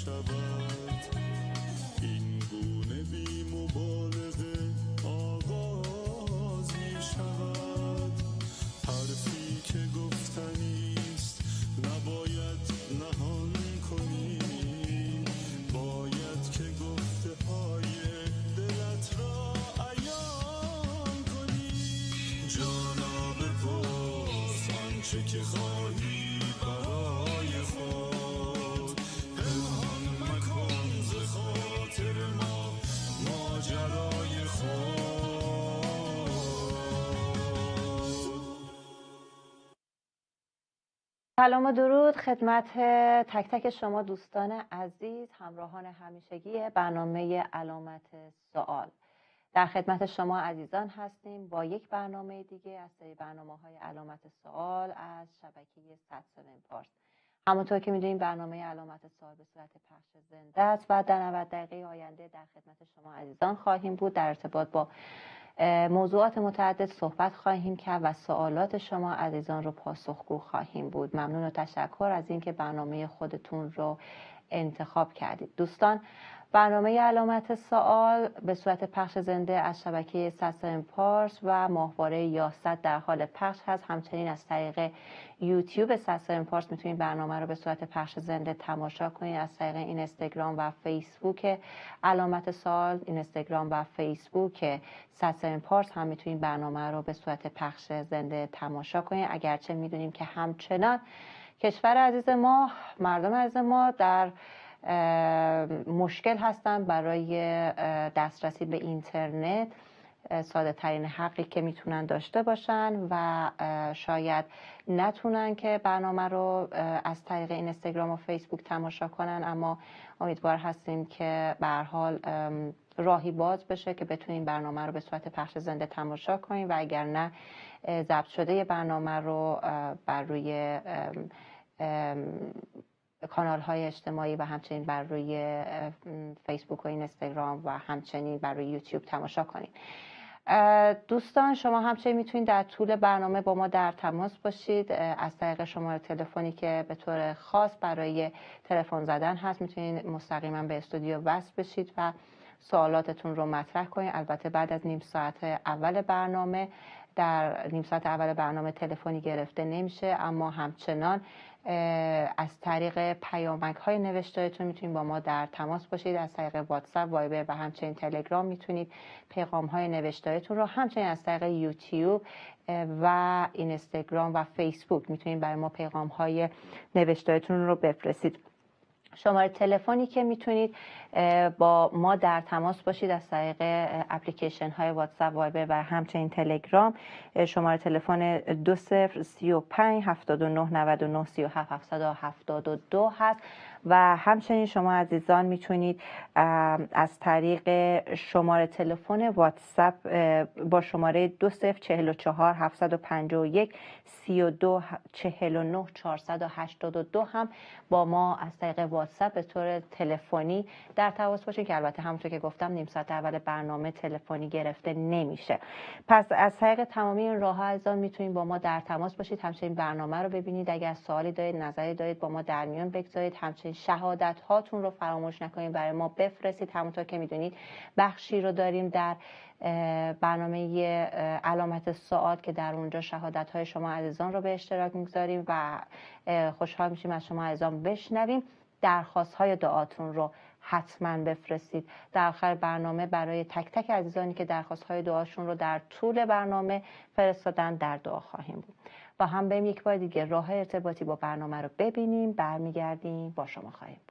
شود، این گونه بی مبالغه آغاز می شود. حرفی که گفتنیست نباید نهان کنی، باید که گفته های دلت را عیان کنی. جانا بپرس آنچه که خواهی برای خود، پنهان مکن ز خاطر ما ماجرای خود. سلام و درود خدمت تک تک شما دوستان عزیز، همراهان همیشگی برنامه علامت سوال. در خدمت شما عزیزان هستیم با یک برنامه دیگه از سری برنامه‌های علامت سوال از شبکه 100 پارس. همونطور که می‌دونیم برنامه علامت سوال به صورت پخش زنده است و در 90 دقیقه آینده در خدمت شما عزیزان خواهیم بود. در ارتباط با موضوعات متعدد صحبت خواهیم کرد و سوالات شما عزیزان رو پاسخگو خواهیم بود. ممنون و تشکر از اینکه برنامه خودتون رو انتخاب کردید. دوستان، برنامه علامت سوال به صورت پخش زنده از شبکه 100 پارس و ماهواره یاست در حال پخش هست. همچنین از طریق یوتیوب 100 پارس میتونید برنامه رو به صورت پخش زنده تماشا کنید. از طریق اینستاگرام و فیسبوک علامت سوال، اینستاگرام و فیسبوک 100 پارس هم میتونید برنامه رو به صورت پخش زنده تماشا کنید. اگرچه میدونیم که همچنان کشور عزیز ما، مردم عزیز ما در مشکل هستن برای دسترسی به اینترنت، ساده ترین حقی که میتونن داشته باشن و شاید نتونن که برنامه رو از طریق اینستاگرام و فیسبوک تماشا کنن، اما امیدوار هستیم که به هر حال راهی باز بشه که بتونیم برنامه رو به صورت پخش زنده تماشا کنیم و اگر نه ضبط شده برنامه رو بر روی کانال های اجتماعی و همچنین بر روی فیسبوک و اینستاگرام و همچنین بر روی یوتیوب تماشا کنید. دوستان، شما همچنین میتونید در طول برنامه با ما در تماس باشید از طریق شماره تلفنی که به طور خاص برای تلفن زدن هست. میتونید مستقیما به استودیو وصل بشید و سوالاتتون رو مطرح کنید. البته بعد از نیم ساعت اول برنامه، در نیم ساعت اول برنامه تلفنی گرفته نمیشه، اما همچنان از طریق پیامک های نوشته‌تون میتونید با ما در تماس باشید. از طریق واتساپ، وایبر و همچنین تلگرام میتونید پیغام های نوشته‌تون رو، همچنین از طریق یوتیوب و اینستاگرام و فیسبوک میتونید برای ما پیغام های نوشته‌تون رو بفرستید. شماره تلفنی که میتونید با ما در تماس باشید از طریق اپلیکیشن های واتساپ، وایبر و همچنین تلگرام، شماره تلفن 2035 79 99 37 772 هست و همچنین شما عزیزان میتونید از طریق شماره تلفن واتساپ با شماره 2044 751 32 49 482 هم با ما از طریق واتساپ به طور تلفنی در تماس باشین که البته همونطور که گفتم نیم ساعت اول برنامه تلفنی گرفته نمیشه. پس از طریق تمامی این راه‌ها عزیزان میتونید با ما در تماس باشید، همچنین برنامه رو ببینید. اگر سوالی دارید، نظری دارید، با ما در میون بگذارید. همچنین شهادت هاتون رو فراموش نکنید برای ما بفرستید. همونطور که میدونید بخشی رو داریم در برنامه علامت سوال که در اونجا شهادت های شما عزیزان رو به اشتراک میگذاریم و خوشحال میشیم از شما عزیزان بشنویم. درخواست های دعاتون رو حتما بفرستید. در آخر برنامه برای تک تک عزیزانی که درخواست های دعاشون رو در طول برنامه فرستادن در دعا خواهیم بود. با هم بریم یک بار دیگه راه ارتباطی با برنامه رو ببینیم، برمیگردیم با شما خواهیم بود.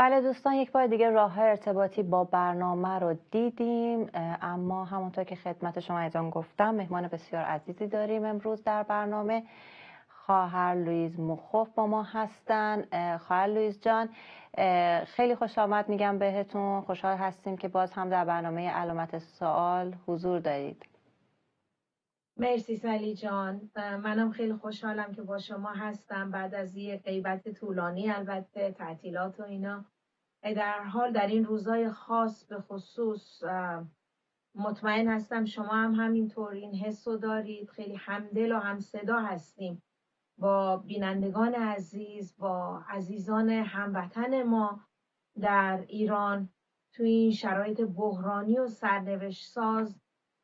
بله دوستان، یک بار دیگه راه ارتباطی با برنامه رو دیدیم، اما همونطور که خدمت شما ایضا گفتم مهمان بسیار عزیزی داریم امروز در برنامه. خواهر لویز مخوف با ما هستن. خواهر لویز جان، خیلی خوش آمد میگم بهتون. خوشحال هستیم که باز هم در برنامه علامت سوال حضور دارید. مرسی سالی جان، منم خیلی خوشحالم که با شما هستم بعد از یه غیبت طولانی، البته تعطیلات و اینا. در حال در این روزای خاص به خصوص مطمئن هستم شما هم همینطور این حس رو دارید. خیلی همدل و همصدا هستیم با بینندگان عزیز، با عزیزان هموطن ما در ایران توی این شرایط بحرانی و سرنوشت ساز.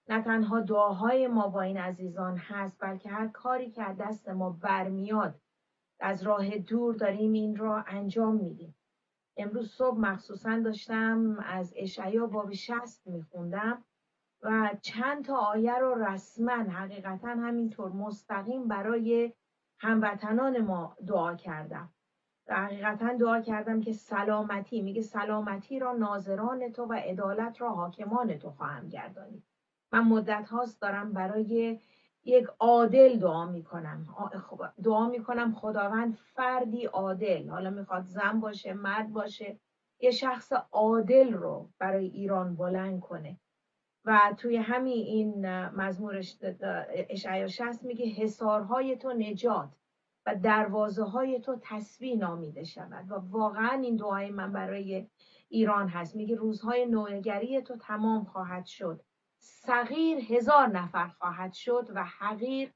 نه تنها دعاهای ما با این عزیزان هست، بلکه هر کاری که از دست ما برمیاد از راه دور داریم این را انجام میدیم. امروز صبح مخصوصا داشتم از اشعیا باب 60 میخوندم و چند تا آیه رو رسما حقیقتا همینطور مستقیم برای هموطنان ما دعا کردم. و حقیقتا دعا کردم که سلامتی، میگه سلامتی را ناظران تو و عدالت را حاکمان تو خواهم گردانید. من مدت هاست دارم برای یک عادل دعا میکنم خداوند فردی عادل، حالا میخواد زن باشه مرد باشه، یه شخص عادل رو برای ایران بلند کنه. و توی همین این مزمور اشعیا 60 میگه حصارهای تو نجات و دروازه های تو تسبیح نامیده شود. و واقعا این دعای من برای ایران هست. میگه روزهای نوگری تو تمام خواهد شد، صغیر 1000 نفر خواهد شد و حقیر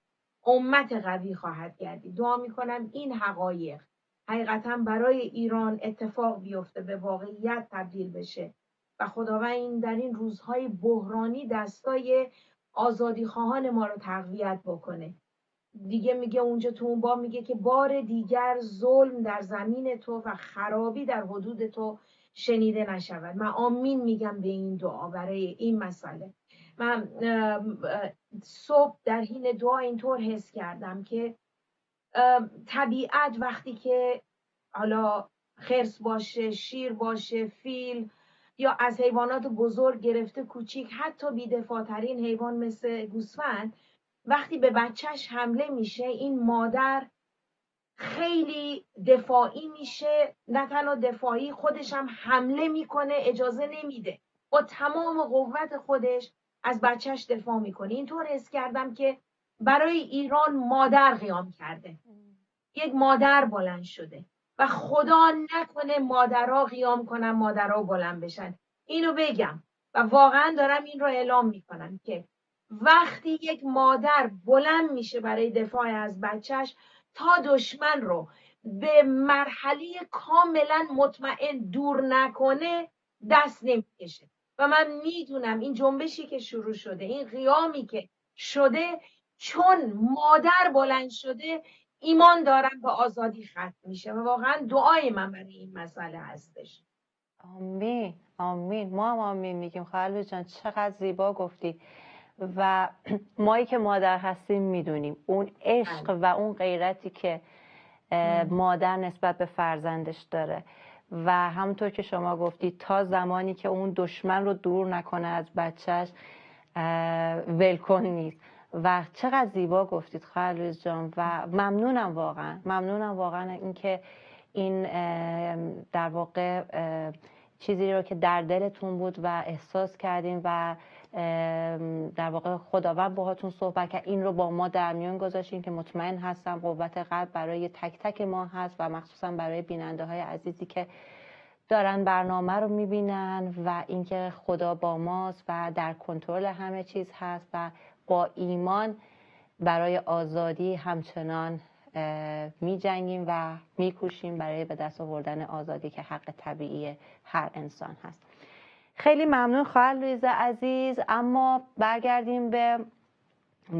امت قوی خواهد گردید. دعا میکنم این حقایق حقیقتا برای ایران اتفاق بیفته، به واقعیت تبدیل بشه و خداوند این در این روزهای بحرانی دستای آزادی خواهان ما رو تقویت بکنه. دیگه میگه اونجا تو اون باب میگه که بار دیگر ظلم در زمین تو و خرابی در حدود تو شنیده نشود. من آمین میگم به این دعا برای این مسئله. من صبح در حین دعا اینطور حس کردم که طبیعت وقتی که حالا خرس باشه، شیر باشه، فیل یا از حیوانات بزرگ گرفته کوچیک، حتی بی‌دفاع‌ترین حیوان مثل گوسفند وقتی به بچهش حمله میشه، این مادر خیلی دفاعی میشه. نه تنها دفاعی، خودش هم حمله میکنه، اجازه نمیده، با تمام قوت خودش از بچهش دفاع میکنه. اینطور حس کردم که برای ایران مادر قیام کرده، یک مادر بلند شده و خدا نکنه مادرها قیام کنن، مادرها بلند بشن. اینو بگم و واقعا دارم این رو اعلام میکنم که وقتی یک مادر بلند میشه برای دفاع از بچهش، تا دشمن رو به مرحله کاملا مطمئن دور نکنه دست نمیکشه. و من میدونم این جنبشی که شروع شده، این قیامی که شده، چون مادر بلند شده، ایمان دارم به آزادی ختم میشه و واقعا دعای من برای این مسئله هستش. آمین آمین. ما هم آمین میگیم. خواهر جان چقدر زیبا گفتی و مایی که مادر هستیم میدونیم اون عشق و اون غیرتی که مادر نسبت به فرزندش داره و همونطور که شما گفتی تا زمانی که اون دشمن رو دور نکنه از بچهش ولکن نیست. و چقدر زیبا گفتید خواهر لویز جان و ممنونم واقعا اینکه این در واقع چیزی رو که در دلتون بود و احساس کردین و در واقع خداوند باهاتون صحبت کرد، این رو با ما در میون گذاشتین که مطمئن هستم قوت قلب برای تک تک ما هست و مخصوصا برای بیننده های عزیزی که دارن برنامه رو میبینن و اینکه خدا با ماست و در کنترل همه چیز هست و با ایمان برای آزادی همچنان می‌جنگیم و می‌کوشیم برای به دست آوردن آزادی که حق طبیعی هر انسان هست. خیلی ممنون خواهر لویز عزیز. اما برگردیم به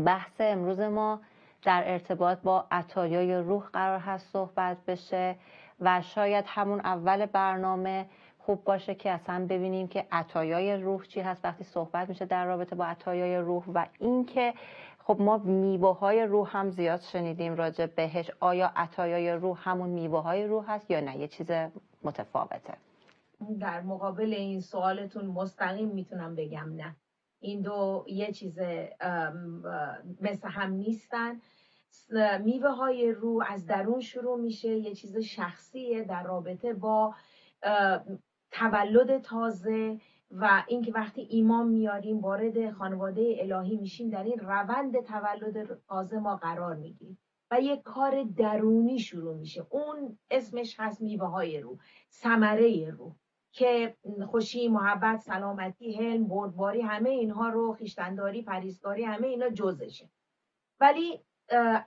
بحث امروز ما. در ارتباط با عطایای روح قرار هست صحبت بشه و شاید همون اول برنامه خوب باشه که اصلا ببینیم که عطایای روح چی هست وقتی صحبت میشه در رابطه با عطایای روح و اینکه خب ما میوه‌های روح هم زیاد شنیدیم راجع بهش. آیا عطایای روح همون میوه‌های روح هست یا نه یه چیز متفاوته؟ در مقابل این سوالتون مستقیم میتونم بگم نه، این دو یه چیز مثل هم نیستن. میوه های روح از درون شروع میشه، یه چیز شخصیه در رابطه با تولد تازه و اینکه وقتی ایمان میاریم وارد خانواده الهی میشیم، در این روند تولد تازه ما قرار میگیریم و یک کار درونی شروع میشه. اون اسمش هست میوه های روح، ثمره روح، که خوشی، محبت، سلامتی، حلم، بردباری، همه اینها رو، خویشتن‌داری، پرهیزکاری، همه اینا جزشه. ولی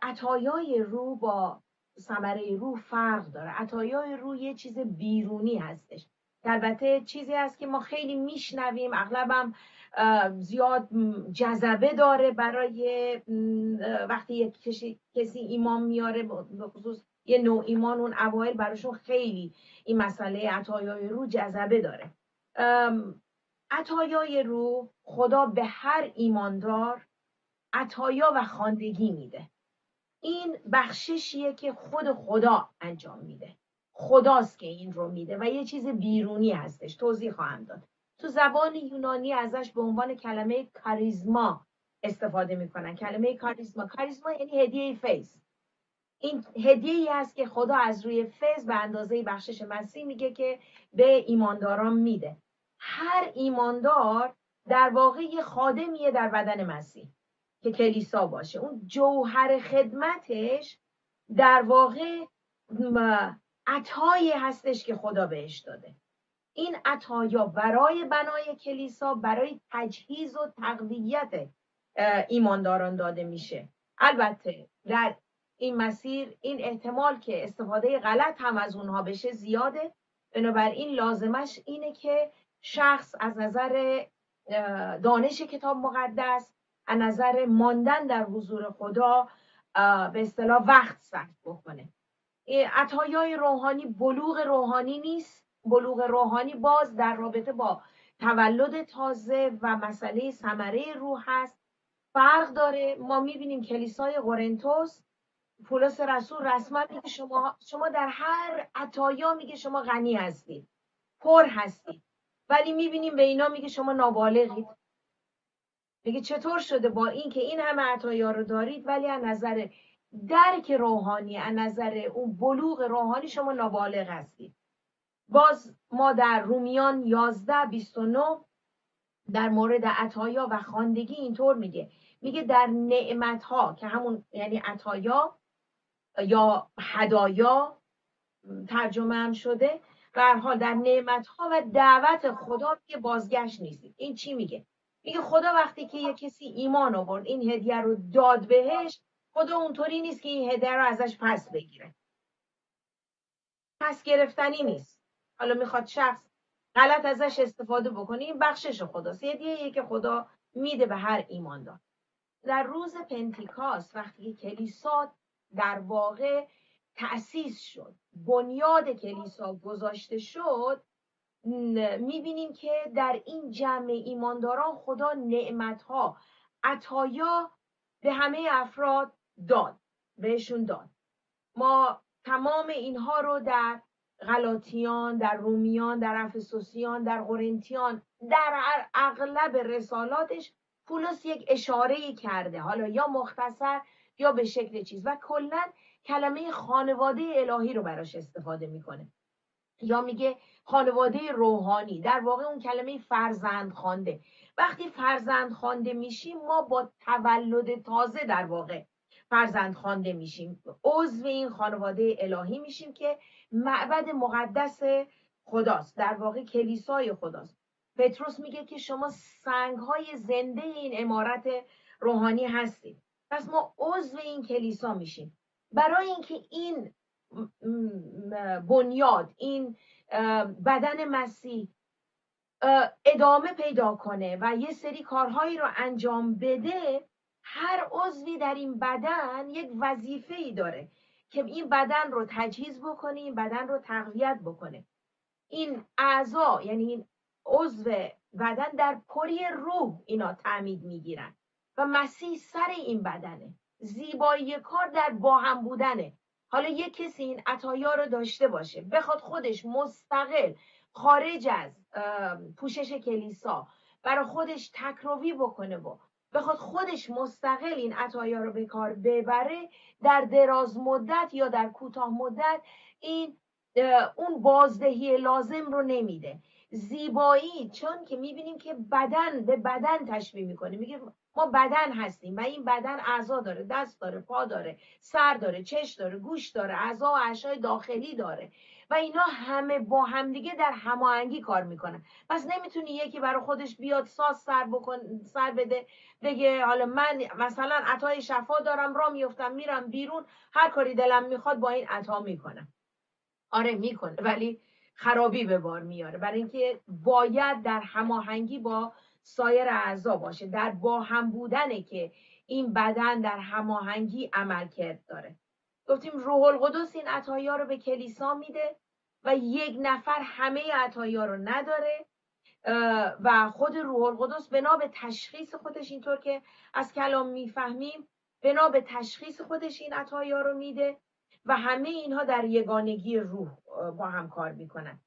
عطایای روح با ثمره روح فرق داره. عطایای روح یه چیز بیرونی هستش، البته چیزی هست که ما خیلی میشنویم، اغلبم زیاد جذبه داره برای وقتی یک کسی ایمان میاره، به خصوص یه نوع ایمان، اون اوایل براشون خیلی این مسئله عطایای روح جذبه داره. عطایای روح خدا به هر ایماندار عطایا و خواندگی میده. این بخششیه که خود خدا انجام میده، خداست که این رو میده و یه چیز بیرونی هستش. توضیح خواهم داد. تو زبان یونانی ازش به عنوان کلمه کاریزما استفاده میکنن. کلمه کاریزما یعنی هدیه فیض. این هدیه‌ای است که خدا از روی فیض به اندازه بخشش مسیح میگه که به ایمانداران میده. هر ایماندار در واقع یه خادمیه در بدن مسیح که کلیسا باشه. اون جوهر خدمتش در واقع عطایی هستش که خدا بهش داده. این عطایا برای بنای کلیسا، برای تجهیز و تقویت ایمانداران داده میشه. البته در این مسیر این احتمال که استفاده غلط هم از اونها بشه زیاده، بنابراین لازمش اینه که شخص از نظر دانش کتاب مقدس، از نظر ماندن در حضور خدا به اصطلاح وقت صرف بکنه. عطایای روحانی بلوغ روحانی نیست. بلوغ روحانی باز در رابطه با تولد تازه و مسئله ثمره روح هست، فرق داره. ما میبینیم کلیسای قرنتوس، پولس رسول رسما میگه شما در هر عطایا میگه شما غنی هستید، پر هستید، ولی میبینیم به اینا میگه شما نابالغید. میگه چطور شده با این که این همه عطایا رو دارید ولی از نظر درک روحانی، از نظر اون بلوغ روحانی شما نابالغ هستید. باز ما در رومیان 11:29 در مورد عطایا و خواندگی اینطور میگه در نعمتها، که همون یعنی عطایا یا هدایا ترجمه هم شده، به هر حال در نعمتها و دعوت خدا که بازگشت نیستید. این چی میگه؟ میگه خدا وقتی که یک کسی ایمان آورد، این هدیه رو داد بهش، خدا اونطوری نیست که این هدیه رو ازش پس بگیره. پس گرفتنی نیست. حالا میخواد شخص غلط ازش استفاده بکنه، این بخشش خداست. هدیه‌ایه که خدا میده به هر ایماندار. در روز پنتیکاست وقتی کلیسا در واقع تأسیس شد، بنیاد کلیسا گذاشته شد، میبینیم که در این جمع ایمانداران خدا نعمتها، عطایا به همه افراد بهشون داد. ما تمام اینها رو در غلاطیان، در رومیان، در افسوسیان، در قرنتیان، در اغلب رسالاتش پولس یک اشاره‌ای کرده، حالا یا مختصر یا به شکل چیز، و کلاً کلمه خانواده الهی رو براش استفاده میکنه، یا میگه خانواده روحانی، در واقع اون کلمه فرزند خوانده. وقتی فرزند خوانده میشیم ما با تولد تازه در واقع فرزند خوانده میشیم، عضو این خانواده الهی میشیم که معبد مقدس خداست، در واقع کلیسای خداست. پتروس میگه که شما سنگ‌های زنده این عمارت روحانی هستید. پس ما عضو این کلیسا میشیم. برای اینکه این بنیاد، این بدن مسیح ادامه پیدا کنه و یه سری کارهایی رو انجام بده، هر عضوی در این بدن یک وظیفه‌ای داره که این بدن رو تجهیز بکنه، این بدن رو تقویت بکنه. این اعضا یعنی این عضو بدن در پری روح اینا تعمید میگیرن و مسیح سر این بدنه. زیبایی کار در با هم بودنه. حالا یک کسی این عطایا رو داشته باشه، بخواد خودش مستقل خارج از پوشش کلیسا برای خودش تکروی بکنه و بخواد خودش مستقل این عطایا رو به کار ببره، در دراز مدت یا در کوتاه مدت این اون بازدهی لازم رو نمیده. زیبایی، چون که میبینیم که بدن به بدن تشبیه میکنه، میگه ما بدن هستیم و این بدن اعضا داره، دست داره، پا داره، سر داره، چشم داره، گوش داره، اعضا و اعشای داخلی داره و اینا همه با همدیگه در هماهنگی کار میکنن. پس نمیتونی یکی برای خودش بیاد ساز سر بده بگه حالا من مثلا عطای شفا دارم، را میفتم میرم بیرون هر کاری دلم میخواد با این عطا میکنم. آره میکنه، ولی خرابی به بار میاره، برای اینکه باید در هماهنگی با سایر اعضا باشه، در با هم بودنه که این بدن در هماهنگی عملکرد داره. گفتیم روح القدس این عطایا رو به کلیسا میده و یک نفر همه عطایا رو نداره و خود روح القدس بنا به تشخیص خودش، اینطور که از کلام میفهمیم، بنا به تشخیص خودش این عطایا رو میده و همه اینها در یگانگی روح با هم کار میکنن.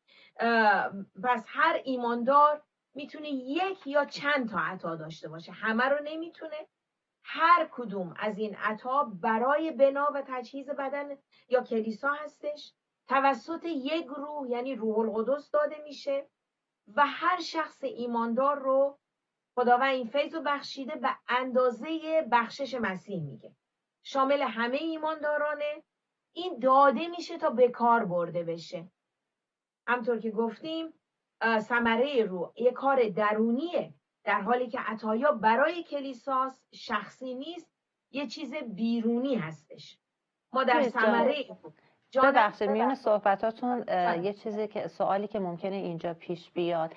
پس هر ایماندار میتونه یک یا چند تا عطا داشته باشه، همه رو نمیتونه. هر کدوم از این عطا برای بنا و تجهیز بدن یا کلیسا هستش، توسط یک روح یعنی روح القدس داده میشه و هر شخص ایماندار رو خداوند این فیض رو بخشیده به اندازه بخشش مسیح میگه، شامل همه ایماندارانه. این داده میشه تا به کار برده بشه. همطور که گفتیم ثمره روح یک کار درونیه، در حالی که عطایا برای کلیساس شخصی نیست، یه چیز بیرونی هستش. ما در ثمره ببخشید میون صحبتاتون یه چیزی که سوالی که ممکنه اینجا پیش بیاد.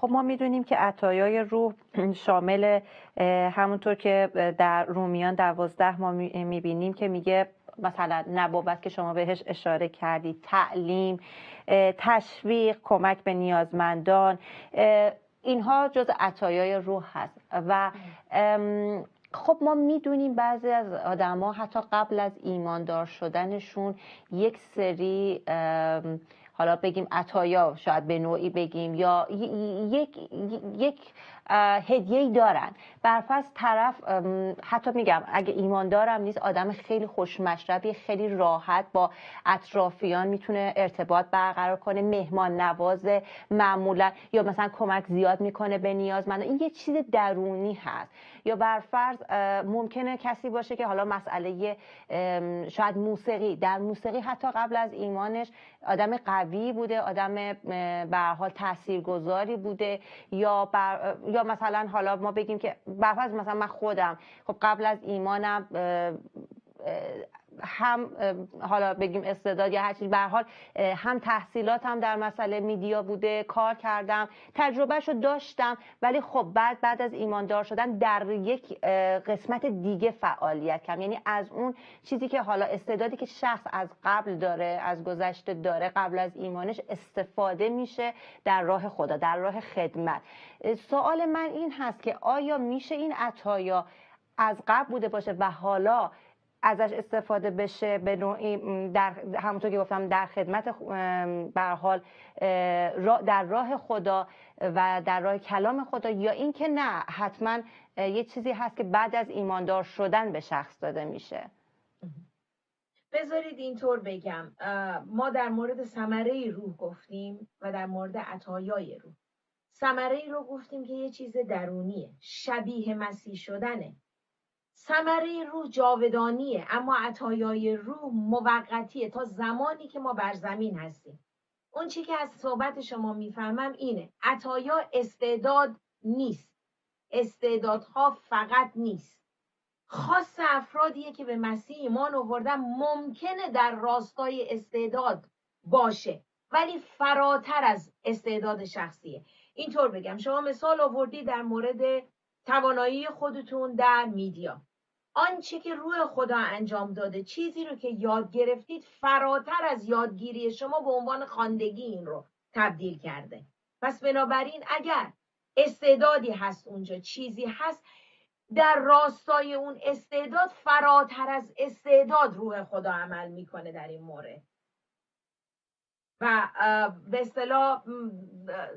خب ما میدونیم که عطایای روح شامل همونطور که در رومیان 12 ما میبینیم که میگه مثلا نبوت که شما بهش اشاره کردید، تعلیم، تشویق، کمک به نیازمندان، اینها جز عطایای روح هست. و خب ما میدونیم بعضی از آدما حتی قبل از ایماندار شدنشون یک سری حالا بگیم عطایا شاید به نوعی بگیم یا یک هدیه‌ای دارن. برفرض طرف حتی میگم اگه ایماندارم نیست، آدم خیلی خوشمشربی، خیلی راحت با اطرافیان میتونه ارتباط برقرار کنه، مهمان نوازه معمولا، یا مثلا کمک زیاد میکنه به نیازمندان. این یه چیز درونی هست. یا برفرض ممکنه کسی باشه که حالا مسئله شاید موسیقی، در موسیقی حتی قبل از ایمانش آدم قوی بوده، آدم به هر حال تاثیرگذاری بوده، یا مثلا حالا ما بگیم که برفرض مثلا من خودم خب قبل از ایمانم هم حالا بگیم استعداد یا هر چیز، به هر حال هم تحصیلاتم در مسئله میدیا بوده، کار کردم، تجربهشو داشتم، ولی خب بعد از ایماندار شدن در یک قسمت دیگه فعالیت کردم. یعنی از اون چیزی که حالا استعدادی که شخص از قبل داره، از گذشته داره، قبل از ایمانش استفاده میشه در راه خدا، در راه خدمت. سوال من این هست که آیا میشه این عطایا از قبل بوده باشه و حالا ازش استفاده بشه به نوعی در همونطور که گفتم در خدمت به هر حال در راه خدا و در راه کلام خدا، یا این که نه حتما یه چیزی هست که بعد از ایماندار شدن به شخص داده میشه؟ بذارید اینطور بگم، ما در مورد ثمره روح گفتیم و در مورد عطایای روح. ثمره رو گفتیم که یه چیز درونیه، شبیه مسیح شدنه. ثمره روح جاودانیه، اما عطایای روح موقتیه تا زمانی که ما بر زمین هستیم. اون چی که از صحبت شما میفهمم اینه، عطایا استعداد نیست، استعدادها فقط نیست. خاص افرادیه که به مسیح ایمان آوردن ممکنه در راستای استعداد باشه، ولی فراتر از استعداد شخصیه. اینطور بگم، شما مثال آوردی در مورد توانایی خودتون در میدیا. آنچه که روح خدا انجام داده، چیزی رو که یاد گرفتید، فراتر از یادگیری شما به عنوان خواندگی این رو تبدیل کرده. پس بنابراین اگر استعدادی هست اونجا، چیزی هست در راستای اون استعداد، فراتر از استعداد روح خدا عمل میکنه در این مورد. و به اصطلاح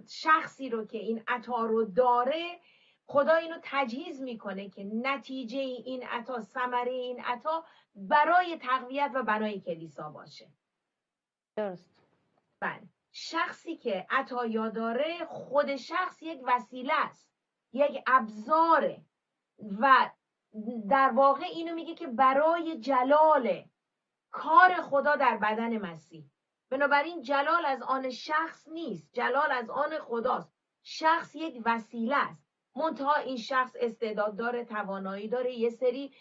شخصی رو که این عطا رو داره، خدا اینو تجهیز میکنه که نتیجه این عطا، ثمره این عطا برای تقویت و بنای کلیسا باشه. درست. بله، شخصی که عطایا داره، خود شخص یک وسیله است، یک ابزاره و در واقع اینو میگه که برای جلال کار خدا در بدن مسیح. بنابراین جلال از آن شخص نیست، جلال از آن خداست. شخص یک وسیله است، منتها این شخص استعداد داره، توانایی داره، یه سری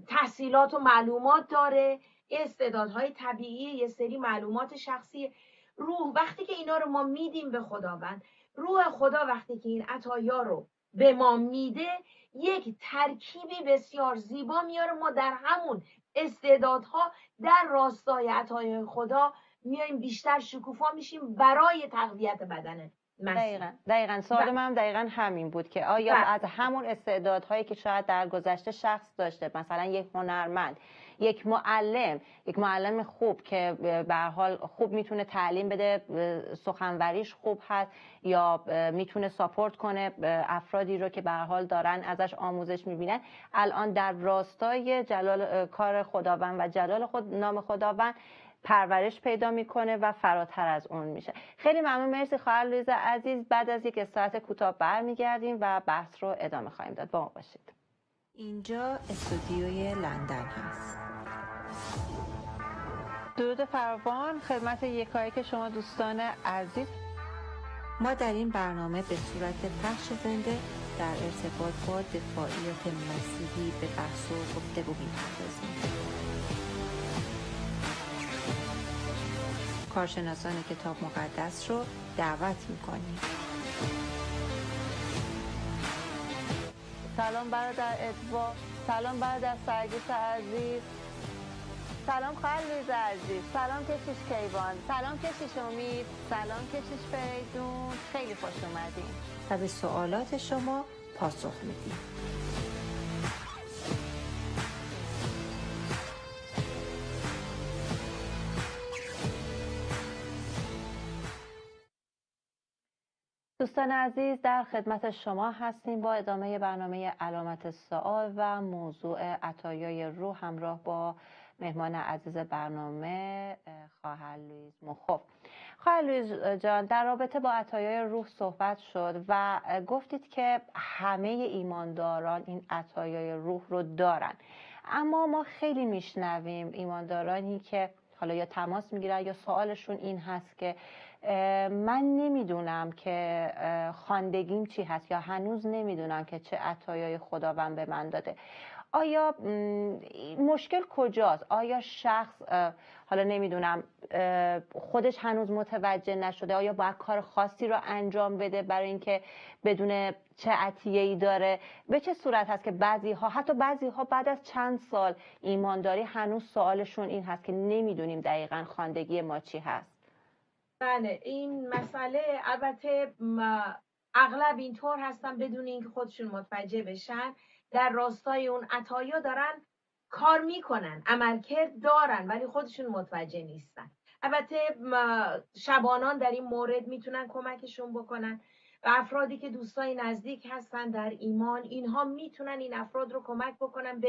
تحصیلات و معلومات داره، استعدادهای طبیعی، یه سری معلومات شخصی. روح وقتی که اینا رو ما میدیم به خداوند، روح خدا وقتی که این عطایا رو به ما میده، یک ترکیبی بسیار زیبا میاره. ما در همون استعدادها در راستای عطای خدا میایم بیشتر شکوفا میشیم برای تقویت بدن مسیح. دقیقاً سوال من دقیقاً همین بود که آیا از همون استعدادهایی که شاید در گذشته شخص داشته، مثلا یک هنرمند، یک معلم خوب که به هر حال خوب میتونه تعلیم بده، سخنوریش خوب هست، یا میتونه ساپورت کنه افرادی رو که به هر حال دارن ازش آموزش میبینن، الان در راستای جلال کار خداوند و جلال نام خداوند پرورش پیدا میکنه و فراتر از اون میشه. خیلی ممنون، مرسی خواهر لویز عزیز. بعد از یک استراحت کوتاه برمیگردیم و بحث رو ادامه خواهیم داد. با ما باشید. اینجا استودیوی لندن هست. درود فراوان خدمت یکایک شما دوستان عزیز. ما در این برنامه به صورت پخش زنده در ارتباط با دفاعیات مسیحی به بحث و گفتگو می‌پردازیم. کارشناسان کتاب مقدس رو دعوت میکنیم. سلام برادر ادوارد، سلام برادر سرگیس عزیز، سلام خواهر لویز عزیز، سلام کشیش کیوان، سلام کشیش امید، سلام کشیش فریدون، خیلی خوش اومدین و به سوالات شما پاسخ میدیم. دوستان عزیز، در خدمت شما هستیم با ادامه برنامه علامت سوال و موضوع عطایای روح همراه با مهمان عزیز برنامه خواهر لویز مخوف. خواهر لویز جان، در رابطه با عطایای روح صحبت شد و گفتید که همه ایمانداران این عطایای روح رو دارن، اما ما خیلی میشنویم ایماندارانی که حالا یا تماس میگیرن یا سوالشون این هست که من نمیدونم که خواندگیم چی هست، یا هنوز نمیدونم که چه عطایای خداوند به من داده. آیا مشکل کجاست؟ آیا شخص حالا نمیدونم خودش هنوز متوجه نشده؟ آیا باید کار خاصی رو انجام بده برای اینکه بدون چه عطیه‌ای داره؟ به چه صورت هست که حتی بعضی ها بعد از چند سال ایمانداری هنوز سوالشون این هست که نمیدونیم دقیقاً خواندگی ما چی هست؟ بله، این مسئله البته اغلب اینطور هستن بدون اینکه خودشون متوجه بشن، در راستای اون عطایا دارن کار میکنن، عملکرد دارن، ولی خودشون متوجه نیستن. البته شبانان در این مورد میتونن کمکشون بکنن و افرادی که دوستای نزدیک هستن در ایمان، اینها میتونن این افراد رو کمک بکنن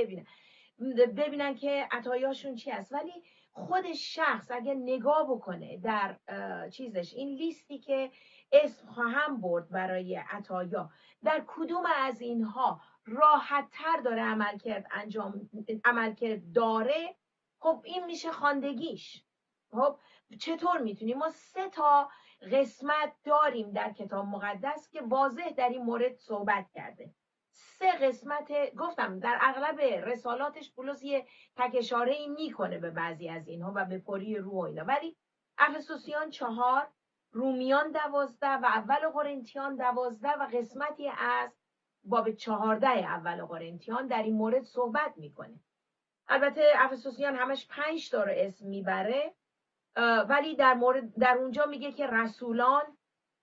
ببینن که عطایاشون چی هست. ولی خود شخص اگه نگاه بکنه در این لیستی که اسم خواهم برد برای عطایا، در کدوم از اینها راحت تر داره عملکرد داره، خب این میشه خواندگیش. خب چطور میتونیم؟ ما 3 قسمت داریم در کتاب مقدس که واضح در این مورد صحبت کرده. 3 قسمت، گفتم در اغلب رسالاتش پولس یه تک اشاره‌ای میکنه به بعضی از اینها و به پری روح و اینا، ولی افسوسیان 4، رومیان 12 و اول قرنتیان 12 و قسمتی از باب 14 اول قرنتیان در این مورد صحبت میکنه. البته افسوسیان همش 5 تا رو اسم میبره، ولی در اونجا میگه که رسولان،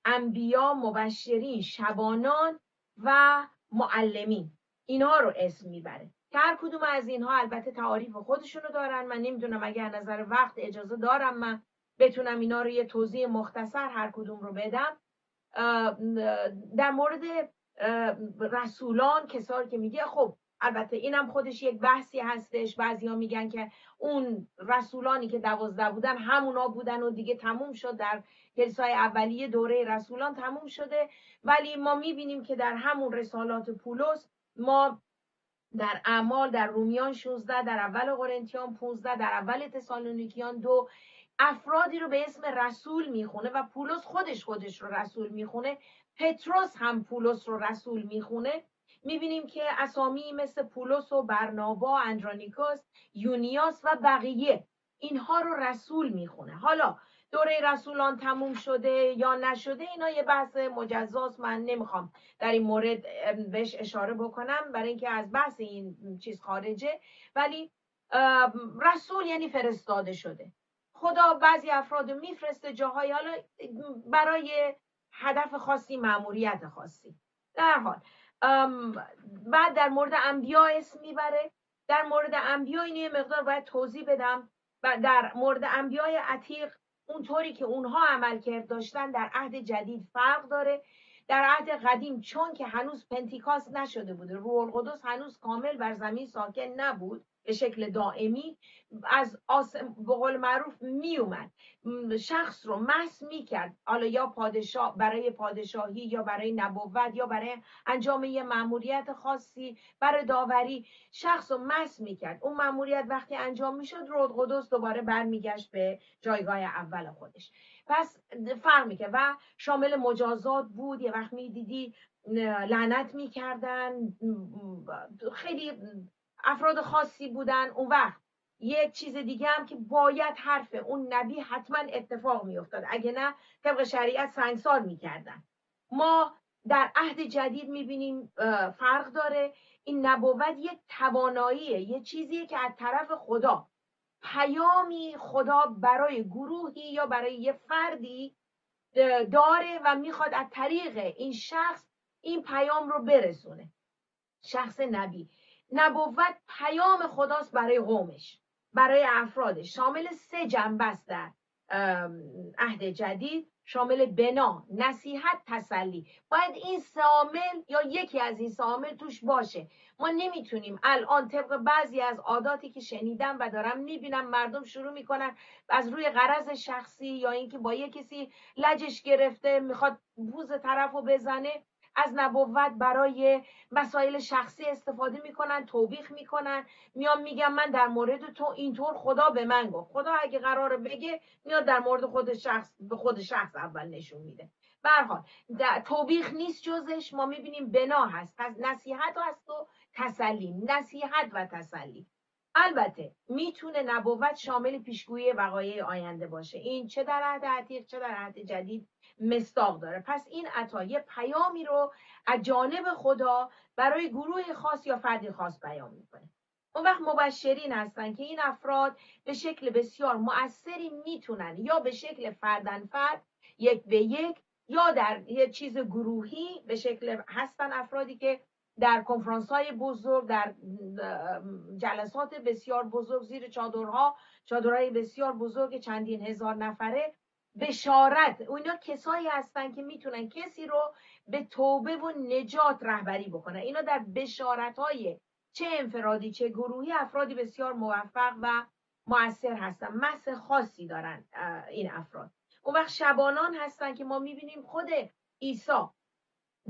انبیا، مبشرین، شبانان و معلمین، اینها رو اسم میبره که هر کدوم از اینها البته تعاریف خودشونو دارن. من نمیدونم، اگه از نظر وقت اجازه دارم من بتونم اینا رو یه توضیح مختصر هر کدوم رو بدم. در مورد رسولان، کسایی که میگه، خب البته اینم خودش یک بحثی هستش. بعضیا میگن که اون رسولانی که 12 بودن همونا بودن و دیگه تموم شد، در کلیسای اولیه دوره رسولان تموم شده. ولی ما میبینیم که در همون رسالات پولس، ما در اعمال، در رومیان 16، در اول قرنتیان 15، در اول تسالونیکیان 2 افرادی رو به اسم رسول میخونه و پولس خودش رو رسول میخونه. پتروس هم پولس رو رسول میخونه. میبینیم که اسامی مثل پولس و برنابا، اندرونیکوس، یونیاس و بقیه اینها رو رسول میخونه. حالا دوره رسولان تموم شده یا نشده، اینا یه بحث مجزاست، من نمیخوام در این مورد بهش اشاره بکنم برای اینکه از بحث این چیز خارجه. ولی رسول یعنی فرستاده شده. خدا بعضی افراد رو میفرسته جاهای، حالا برای هدف خاصی، مأموریت خاصی. در حال بعد در مورد انبیا اسم میبره. در مورد انبیا اینه یه مقدار باید توضیح بدم. در مورد انبیای عتیق، اونطوری که اونها عملکرد داشتن در عهد جدید فرق داره. در عهد قدیم چون که هنوز پنتیکاست نشده بوده، روح القدس هنوز کامل بر زمین ساکن نبود به شکل دائمی، از به قول معروف می اومد شخص رو مسح می کرد، حالا یا پادشاه برای پادشاهی یا برای نبوت یا برای انجام یه مأموریت خاصی، برای داوری شخص رو مسح می کرد. اون مأموریت وقتی انجام می شد، روح القدس دوباره برمیگشت به جایگاه اول خودش. پس فرق میکنه و شامل مجازات بود. یه وقت میدیدی لعنت میکردن، خیلی افراد خاصی بودن. اون وقت یک چیز دیگه هم که باید حرف اون نبی حتما اتفاق میافتاد، اگه نه طبق شریعت سنگسار میکردن. ما در عهد جدید میبینیم فرق داره. این نبوت یک تواناییه، یه چیزیه که از طرف خدا، پیامی خدا برای گروهی یا برای یه فردی داره و میخواد از طریق این شخص این پیام رو برسونه. شخص نبی، نبوت پیام خداست برای قومش، برای افرادش. شامل 3 جنبه است در عهد جدید. شامل بنا، نصیحت، تسلی. باید این 3 عامل یا یکی از این 3 عامل توش باشه. ما نمیتونیم الان طبق بعضی از عاداتی که شنیدم و دارم میبینم مردم شروع میکنن از روی غرض شخصی یا اینکه با یه کسی لجش گرفته میخواد بوز طرفو بزنه، از نبوت برای مسائل شخصی استفاده میکنن، توبیخ میکنن، میان میگن من در مورد تو اینطور خدا به من گفت. خدا اگه قراره بگه میاد در مورد خود شخص به خود شخص اول نشون میده. به هر حال توبیخ نیست جزش. ما میبینیم بنا هست، نصیحت هست و تسلی، نصیحت و تسلی. البته میتونه نبوت شامل پیشگویی وقایع آینده باشه. این چه در عهد عتیق چه در عهد جدید مصداق داره. پس این عطا یه پیامی رو از جانب خدا برای گروه خاص یا فردی خاص بیان میکنه. اون وقت مبشرین هستن که این افراد به شکل بسیار مؤثری میتونن یا به شکل فردن فرد، یک به یک، یا در یه چیز گروهی به شکل هستن افرادی که در کنفرانس‌های بزرگ، در جلسات بسیار بزرگ، زیر چادرهای بسیار بزرگ چندین هزار نفره بشارت. اینا کسایی هستن که میتونن کسی رو به توبه و نجات رهبری بکنن. اینا در بشارت‌های چه انفرادی چه گروهی افرادی بسیار موفق و مؤثر هستن. مسح خاصی دارن این افراد. اون وقت شبانان هستن که ما میبینیم خود عیسی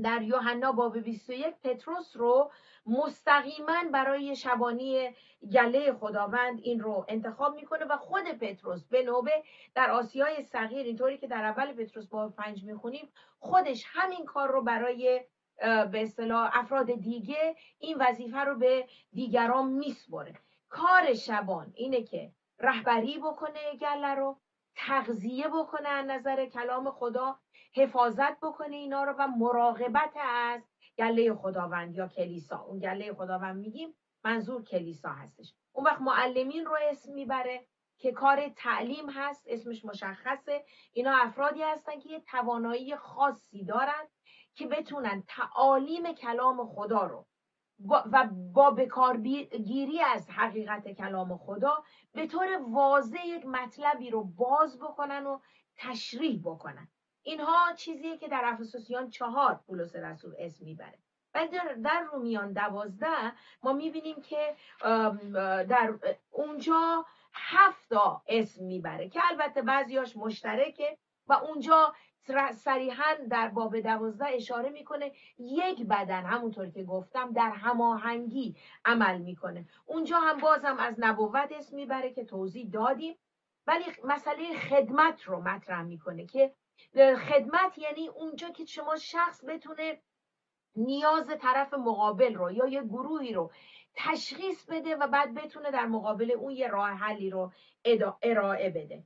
در یوحنا باب 21 پتروس رو مستقیما برای شبانی گله خداوند این رو انتخاب میکنه و خود پتروس به نوبه در آسیای صغیر، اینطوری که در اول پتروس باب 5 میخونیم، خودش همین کار رو برای به اصطلاح افراد دیگه این وظیفه رو به دیگران میسپره. کار شبان اینه که رهبری بکنه گله رو، تغذیه بکنه از نظر کلام خدا، حفاظت بکنه اینا رو و مراقبت از گله خداوند یا کلیسا. اون گله خداوند میگیم منظور کلیسا هستش. اون وقت معلمین رو اسم میبره که کار تعلیم هست، اسمش مشخصه. اینا افرادی هستن که یه توانایی خاصی دارن که بتونن تعالیم کلام خدا رو با بکارگیری از حقیقت کلام خدا به طور واضح یک مطلبی رو باز بکنن و تشریح بکنن. اینها چیزیه که در افسوسیان 4 پولس رسول اسم میبره. ولی در رومیان 12 ما میبینیم که در اونجا 7 تا اسم میبره که البته بعضیاش مشترکه و اونجا صریحاً در باب 12 اشاره میکنه یک بدن، همونطور که گفتم، در هماهنگی عمل میکنه. اونجا هم بازم از نبوت اسم میبره که توضیح دادیم، ولی مسئله خدمت رو مطرح میکنه که خدمت یعنی اونجا که شما شخص بتونه نیاز طرف مقابل رو یا یه گروهی رو تشخیص بده و بعد بتونه در مقابل اون یه راه حلی رو ارائه بده.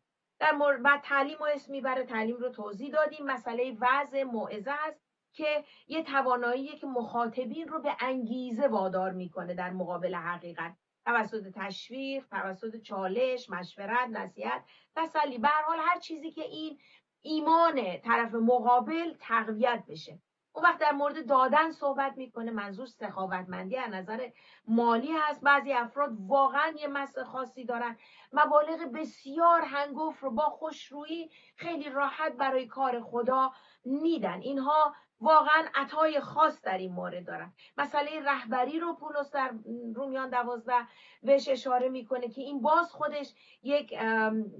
بعد تعلیم و اسم میبره، تعلیم رو توضیح دادیم. مسئله وعظ موعظه است که یه تواناییه که مخاطبین رو به انگیزه وادار میکنه در مقابل حقیقت، توسط تشویق، توسط چالش، مشورت، نصیحت، تسلی، به هر حال هر چیزی که این ایمان طرف مقابل تقویت بشه. اون وقت در مورد دادن صحبت میکنه، منظور سخاوتمندی از نظر مالی هست. بعضی افراد واقعا یه مس خاصی دارن، مبالغ بسیار هنگفت رو با خوشرویی خیلی راحت برای کار خدا میدن. اینها واقعا عطای خاص در این مورد دارن. مسئله رهبری رو پولس در رومیان 12 بهش اشاره میکنه که این باز خودش یک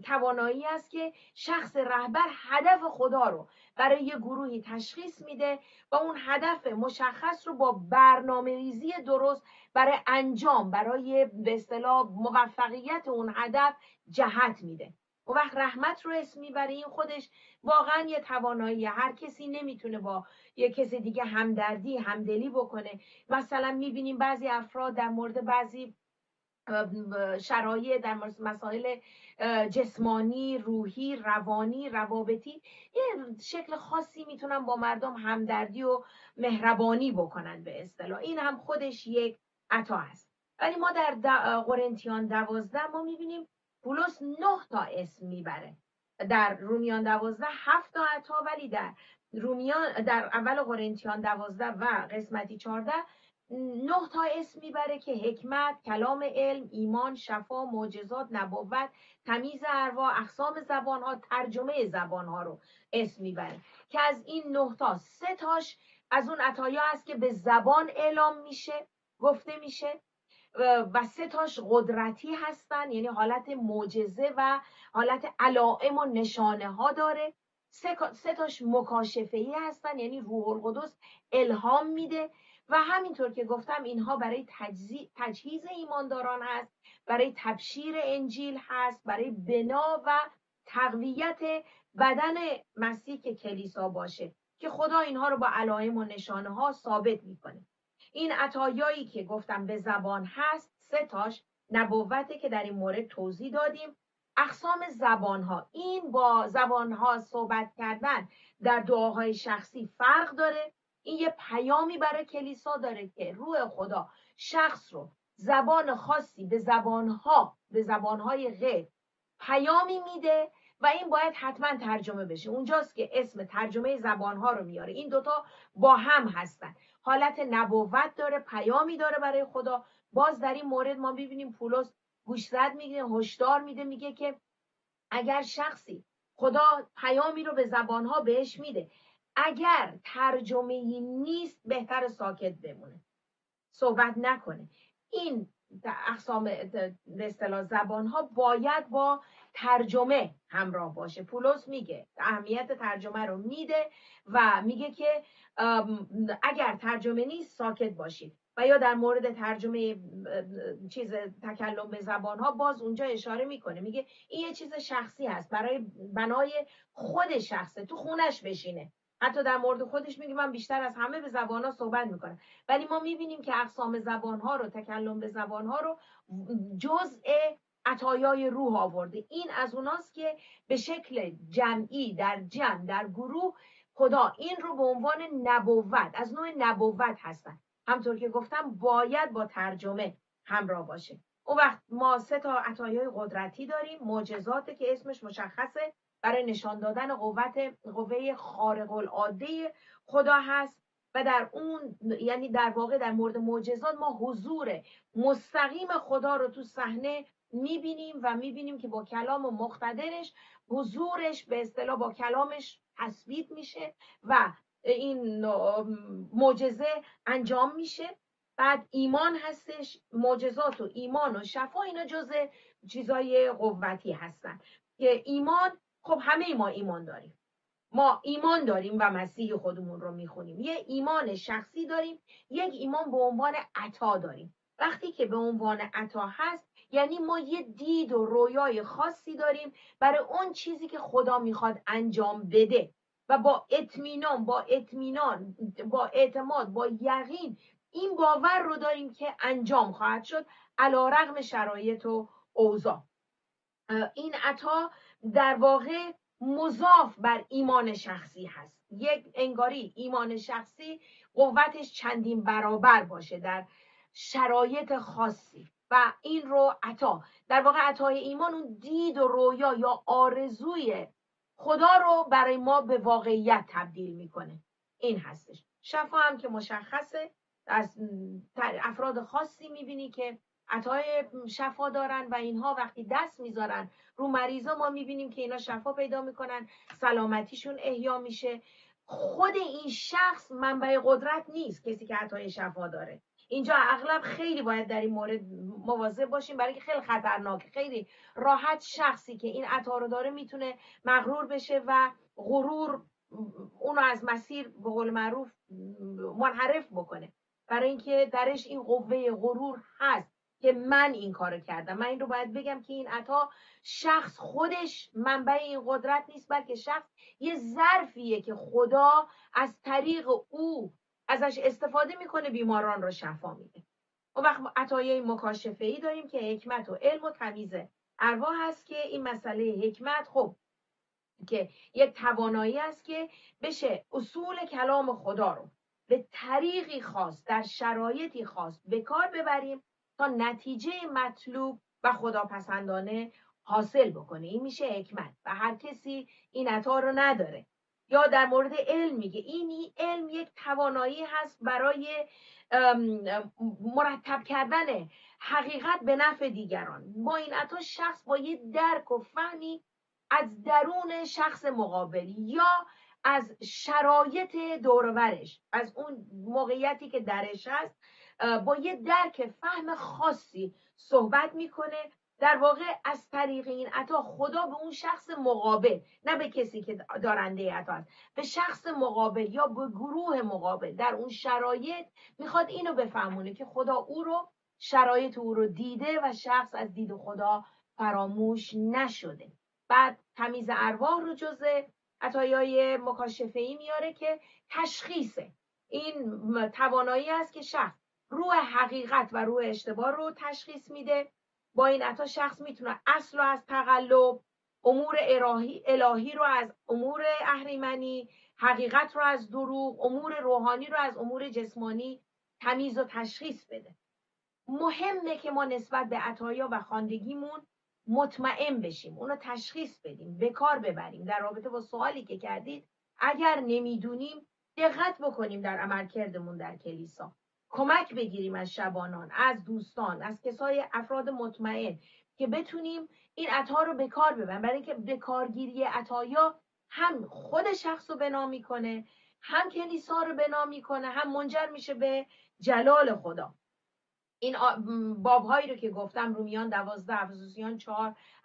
توانایی است که شخص رهبر هدف خدا رو برای یه گروهی تشخیص میده و اون هدف مشخص رو با برنامه‌ریزی درست برای انجام، برای به اصطلاح موفقیت اون هدف جهت میده. و وقت رحمت رو اسم میبره، این خودش واقعا یه توانایی. هر کسی نمیتونه با یه کسی دیگه همدردی، همدلی بکنه. مثلا میبینیم بعضی افراد در مورد بعضی شرایط، در مورد مسائل جسمانی، روحی، روانی، روابطی، یه شکل خاصی میتونن با مردم همدردی و مهربانی بکنن به اصطلاح. این هم خودش یک عطا است. ولی ما در قرنتیان 12 ما میبینیم پولس 9 تا اسم میبره. در رومیان 12 7 تا عطا، ولی در اول قرنتیان 12 و قسمتی 14 9 تا اسم میبره که حکمت، کلام علم، ایمان، شفا، معجزات، نبوت، تمیز ارواح، اقسام زبانها، ترجمه زبانها رو اسم میبره که از این 9 تا 3 تاش از اون عطایا است که به زبان اعلام میشه، گفته میشه، و 3 تاش قدرتی هستن، یعنی حالت معجزه و حالت علائم و نشانه ها داره. 3 تاش مکاشفه‌ای هستن، یعنی روح القدس الهام میده. و همینطور که گفتم اینها برای تجهیز ایمانداران هست، برای تبشیر انجیل هست، برای بنا و تقویت بدن مسیح که کلیسا باشه، که خدا اینها رو با علائم و نشانه ها ثابت میکنه. این عطایایی که گفتم به زبان هست 3 تاش نبوته که در این مورد توضیح دادیم. اقسام زبانها، این با زبانها صحبت کردن در دعاهای شخصی فرق داره. این یه پیامی برای کلیسا داره که روح خدا شخص رو زبان خاصی به زبانهای غیر پیامی میده و این باید حتما ترجمه بشه. اونجاست که اسم ترجمه زبانها رو میاره. این دوتا با هم هستن، حالت نبوت داره، پیامی داره برای خدا. باز در این مورد ما ببینیم پولس گوشزد میگه، هشدار میده، میگه که اگر شخصی خدا پیامی رو به زبانها بهش میده، اگر ترجمه‌ای نیست بهتر ساکت بمونه، صحبت نکنه. این اقسام به اصطلاح زبانها باید با ترجمه همراه باشه. پولس میگه اهمیت ترجمه رو میده و میگه که اگر ترجمه نیست ساکت باشید. و یا در مورد ترجمه تکلم به زبانها باز اونجا اشاره میکنه، میگه این یه چیز شخصی هست، برای بنای خود شخصه، تو خونش بشینه. حتی در مورد خودش میگه من بیشتر از همه به زبانها صحبت میکنم. ولی ما میبینیم که اقسام زبانها رو، تکلم به زبانها رو جزء عطایای روح آورده. این از اوناست که به شکل جمعی، در جمع، در گروه، خدا این رو به عنوان نبوت، از نوع نبوت هستن. همطور که گفتم باید با ترجمه همراه باشه. اون وقت ما 3 تا عطایای قدرتی داریم. معجزاتی که اسمش مشخصه، برای نشان دادن قوه خارق العاده خدا هست. و در اون یعنی در واقع در مورد معجزات ما حضور مستقیم خدا رو تو صحنه میبینیم و میبینیم که با کلام مقتدرش حضورش به اصطلاح با کلامش تثبیت میشه و این معجزه انجام میشه. بعد ایمان هستش، معجزات و ایمان و شفا اینا جزء چیزای قوتی هستن که ایمان، خب همه ما ایمان داریم، ما ایمان داریم و مسیح خودمون رو میخونیم، یه ایمان شخصی داریم، یک ایمان به عنوان عطا داریم. وقتی که به عنوان عطا هست یعنی ما یه دید و رویای خاصی داریم برای اون چیزی که خدا میخواد انجام بده و با اطمینان با اعتماد با یقین این باور رو داریم که انجام خواهد شد علیرغم شرایط و اوضاع. این عطا در واقع مضاف بر ایمان شخصی هست، یک انگاری ایمان شخصی قوتش چندین برابر باشه در شرایط خاصی و این رو عطا در واقع عطای ایمان اون دید و رویا یا آرزوی خدا رو برای ما به واقعیت تبدیل میکنه. این هستش. شفا هم که مشخصه، از افراد خاصی میبینی که عطای شفا دارن و اینها وقتی دست میذارن رو مریضا ما میبینیم که اینا شفا پیدا میکنن، سلامتیشون احیا میشه. خود این شخص منبع قدرت نیست، کسی که عطای شفا داره. اینجا اغلب خیلی باید در این مورد مواظب باشیم برای که خیلی خطرناکه. خیلی راحت شخصی که این عطا رو داره میتونه مغرور بشه و غرور اونو از مسیر به قول معروف منحرف بکنه، برای اینکه درش این قوه غرور هست که من این کارو کردم. من این رو باید بگم که این عطا شخص خودش منبع این قدرت نیست، بلکه شخص یه ظرفیه که خدا از طریق او ازش استفاده میکنه بیماران رو شفا میده. اون وقت عطای مکاشفه‌ای داریم که حکمت و علم و تمیز ارواح هست که این مسئله حکمت خب که یک توانایی است که بشه اصول کلام خدا رو به طریقی خاص در شرایطی خاص به کار ببریم تا نتیجه مطلوب و خداپسندانه حاصل بکنه. این میشه حکمت و هر کسی این عطا رو نداره. یا در مورد علم میگه این علم یک توانایی هست برای مرتب کردن حقیقت به نفع دیگران. با این عطا شخص با یه درک و فهمی از درون شخص مقابل یا از شرایط دورورش، از اون موقعیتی که درش هست، با یه درک فهم خاصی صحبت میکنه. در واقع از طریق این عطا خدا به اون شخص مقابل، نه به کسی که دارنده عطا است، به شخص مقابل یا به گروه مقابل در اون شرایط میخواد اینو بفهمونه که خدا او رو شرایط او رو دیده و شخص از دید خدا فراموش نشده. بعد تمیز ارواح رو جزء عطایای مکاشفه‌ای میاره که تشخیصه. این توانایی است که شخص روح حقیقت و روح اشتباه رو تشخیص میده. با این عطا شخص میتونه اصل رو از تقلب، امور الهی رو از امور اهریمنی، حقیقت رو از دروغ، امور روحانی رو از امور جسمانی تمیز و تشخیص بده. مهمه که ما نسبت به عطایا و خواندگیمون مطمئن بشیم، اونو تشخیص بدیم، به کار ببریم. در رابطه با سوالی که کردید، اگر نمیدونیم دقت بکنیم در عملکردمون در کلیسا، کمک بگیریم از شبانان، از دوستان، از کسای افراد مطمئن که بتونیم این عطا رو به کار ببریم، برای اینکه به کارگیری عطایا هم خود شخص رو بنا میکنه، هم کلیسا رو بنا میکنه، هم منجر میشه به جلال خدا. این بابهایی رو که گفتم، رومیان 12، افسوسیان 4،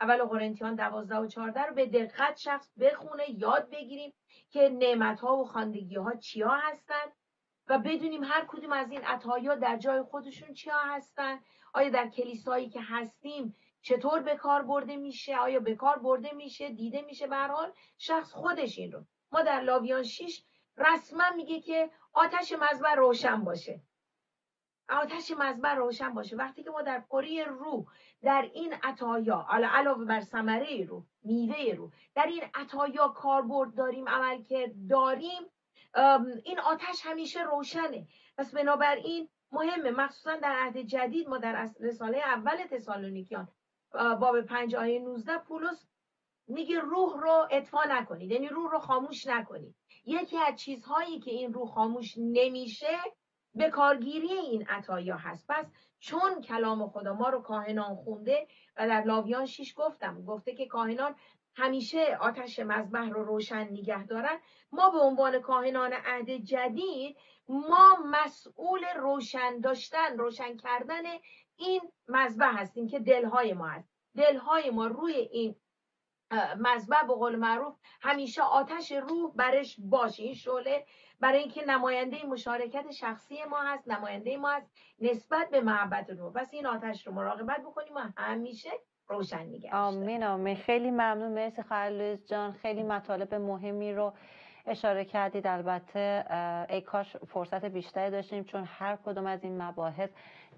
اول قرنتیان 12 و 14 رو به دقت شخص بخونه، یاد بگیریم که نعمت‌ها و خواندگی‌ها چیا هستن و بدونیم هر کدوم از این عطایا در جای خودشون چیا هستن. آیا در کلیسایی که هستیم چطور به کار برده میشه؟ آیا به کار برده میشه، دیده میشه؟ به هر حال شخص خودش این رو، ما در لاویان 6 رسما میگه که آتش مذبح روشن باشه. آتش مذبح روشن باشه. وقتی که ما در پری روح در این عطایا علاوه بر ثمره روح، میوه روح، در این عطایا کاربرد داریم، عملکرد داریم، این آتش همیشه روشنه. پس بنابراین مهمه، مخصوصا در عهد جدید ما در رساله اول تسالونیکیان باب 5 آیه 19 پولس میگه روح رو اطفا نکنید، یعنی روح رو خاموش نکنید. یکی از چیزهایی که این روح خاموش نمیشه به کارگیری این عطایا هست. پس چون کلام خدا ما رو کاهنان خونده و در لاویان 6 گفته که کاهنان همیشه آتش مذبح رو روشن نگه دارن، ما به عنوان کاهنان عهد جدید ما مسئول روشن کردن این مذبح هستیم که دلهای ما هست. دلهای ما روی این مذبح به قول معروف همیشه آتش روح برش باشه. این شعله برای اینکه نماینده مشارکت شخصی ما هست، نماینده ما هست نسبت به محبت روح. پس این آتش رو مراقبت بکنیم و همیشه روشن نگهش داریم. آمین آمین. خیلی ممنون. مرسی خواهر لوئیس جان، خیلی مطالب مهمی رو اشاره کردید. البته ای کاش فرصت بیشتری داشتیم، چون هر کدوم از این مباحث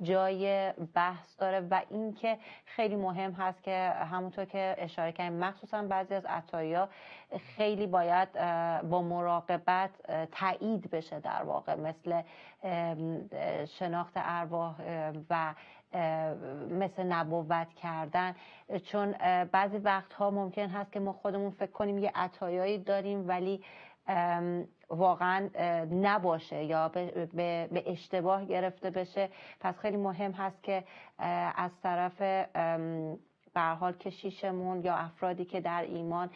جای بحث داره و این که خیلی مهم هست که همونطور که اشاره کردیم مخصوصا بعضی از عطایا خیلی باید با مراقبت تایید بشه، در واقع مثل شناخت ارواح و مثل نبوت کردن، چون بعضی وقتها ممکن هست که ما خودمون فکر کنیم یه عطایایی داریم ولی واقعا نباشه یا به اشتباه گرفته بشه. پس خیلی مهم هست که از طرف به هر حال کشیشمون یا افرادی که در ایمان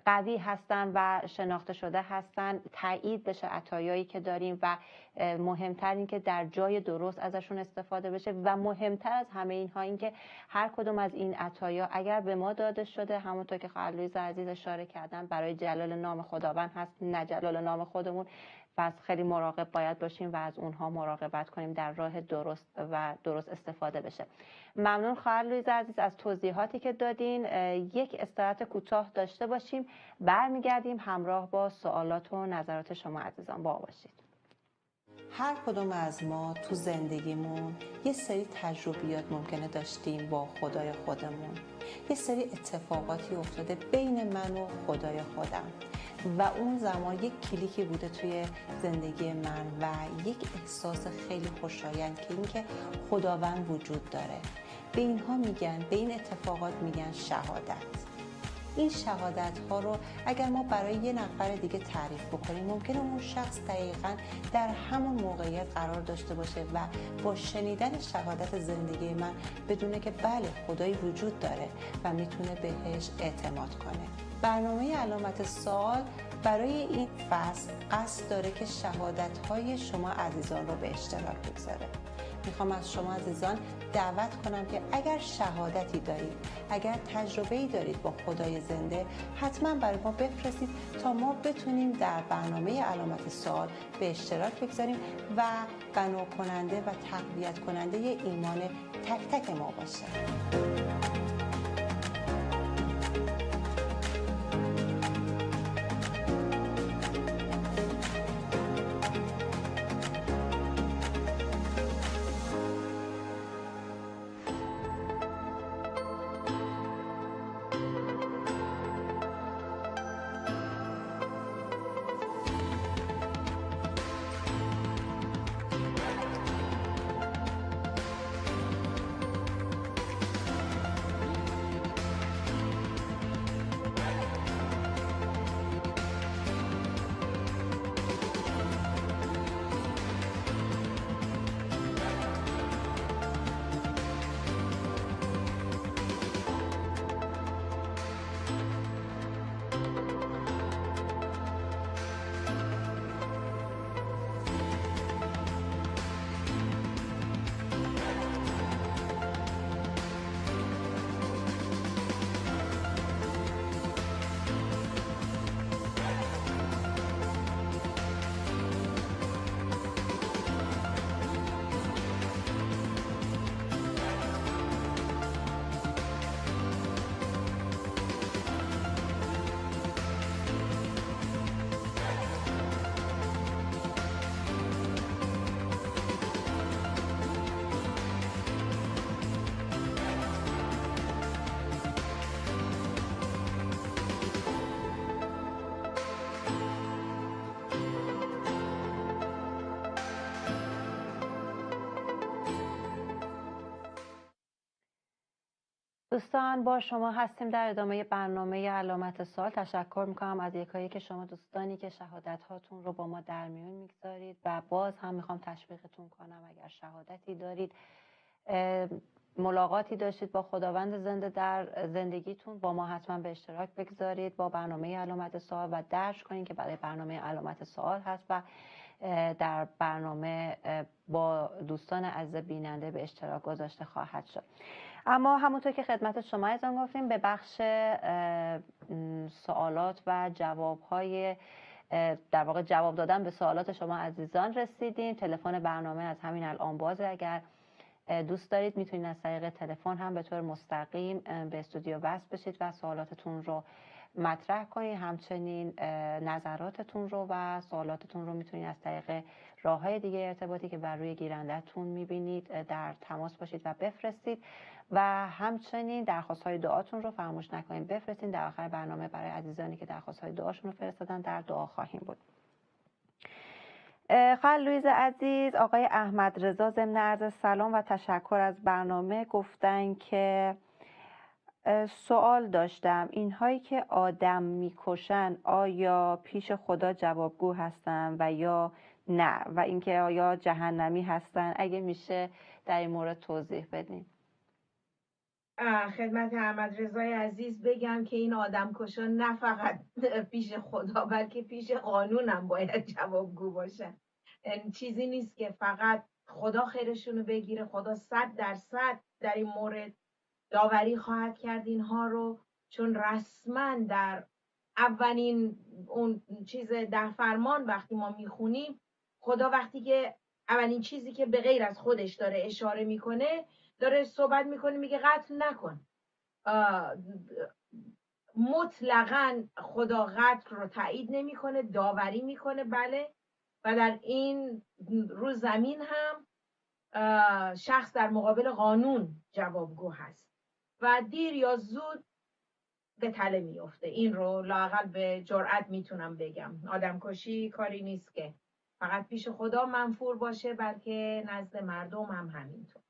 قوی هستن و شناخته شده هستن تایید بشه عطایایی که داریم و مهمتر این که در جای درست ازشون استفاده بشه و مهمتر از همه اینها این که هر کدوم از این عطایا اگر به ما داده شده همونطور که خواهر لوئیس عزیز اشاره کردن برای جلال نام خداوند هست، نه جلال نام خودمون. پس خیلی مراقب باید باشیم و از اونها مراقبت کنیم در راه درست و درست استفاده بشه. ممنون خواهر لوئیس عزیز از توضیحاتی که دادین. یک استراحت کوتاه داشته باشیم، برمیگردیم همراه با سوالات و نظرات شما عزیزان. با باشید. هر کدوم از ما تو زندگیمون یه سری تجربیات ممکنه داشتیم با خدای خودمون، یه سری اتفاقاتی افتاده بین من و خدای خودم و اون زمان یک کلیکی بوده توی زندگی من و یک احساس خیلی خوشایند که اینکه خداوند وجود داره. به اینها میگن، به این اتفاقات میگن شهادت. این شهادت ها رو اگر ما برای یه نفر دیگه تعریف بکنیم ممکنه اون شخص دقیقاً در همون موقعیت قرار داشته باشه و با شنیدن شهادت زندگی من بدونه که بله خدایی وجود داره و میتونه بهش اعتماد کنه. برنامه علامت سوال برای این فصل قصد داره که شهادت های شما عزیزان رو به اشتراک بگذاره. میخوام از شما عزیزان دعوت کنم که اگر شهادتی دارید، اگر تجربه‌ای دارید با خدای زنده، حتما برای ما بفرستید تا ما بتونیم در برنامه علامت سوال به اشتراک بگذاریم و بنا کننده و تقویت کننده ایمان تک تک ما باشه. دوستان با شما هستیم در ادامه برنامه علامت سوال. تشکر میکنم از یکایی که شما دوستانی که شهادت هاتون رو با ما در میون میگذارید و باز هم میخوام تشویقتون کنم اگر شهادتی دارید، ملاقاتی داشتید با خداوند زنده در زندگیتون، با ما حتما به اشتراک بگذارید با برنامه علامت سوال و درج کنید که برای برنامه علامت سوال هست و در برنامه با دوستان عزیز بیننده به اشتراک گذاشته خواهد شد. اما همونطور که خدمت شما ایضا گفتیم به بخش سوالات و جواب‌های در واقع جواب دادن به سوالات شما عزیزان رسیدیم. تلفن برنامه از همین الان بازه، اگر دوست دارید میتونید از طریق تلفن هم به طور مستقیم به استودیو وصل بشید و سوالاتتون رو مطرح کنید. همچنین نظراتتون رو و سوالاتتون رو میتونید از طریق راه‌های دیگه ارتباطی که بر روی گیرنده‌تون میبینید در تماس باشید و بفرستید و همچنین درخواست‌های دعاتون رو فراموش نکنید بفرستید. در آخر برنامه برای عزیزانی که درخواست‌های دعاشون رو فرستادن در دعا خواهیم بود. خاله لویز عزیز، آقای احمد رضا ضمن عرض سلام و تشکر از برنامه گفتن که سوال داشتم، اینهایی که آدم میکشن آیا پیش خدا جوابگو هستن و یا نه، و اینکه آیا جهنمی هستن؟ اگه میشه در این مورد توضیح بدین. خدمت احمد رضای عزیز بگم که این آدم کشان نه فقط پیش خدا بلکه پیش قانون هم باید جوابگو باشن. چیزی نیست که فقط خدا خیرشونو بگیره. خدا 100% در این مورد داوری خواهد کرد اینها رو، چون رسما در اولین اون چیز 10 فرمان وقتی ما میخونیم، خدا وقتی که اولین چیزی که به غیر از خودش داره اشاره میکنه، داره صحبت میکنه، میگه قتل نکن. مطلقاً خدا قتل رو تایید نمیکنه، داوری میکنه، بله. و در این رو زمین هم شخص در مقابل قانون جوابگو هست و دیر یا زود به تله میفته. این رو لااقل به جرئت میتونم بگم. آدم کشی کاری نیست که فقط پیش خدا منفور باشه، بلکه نزد مردم هم همینطور.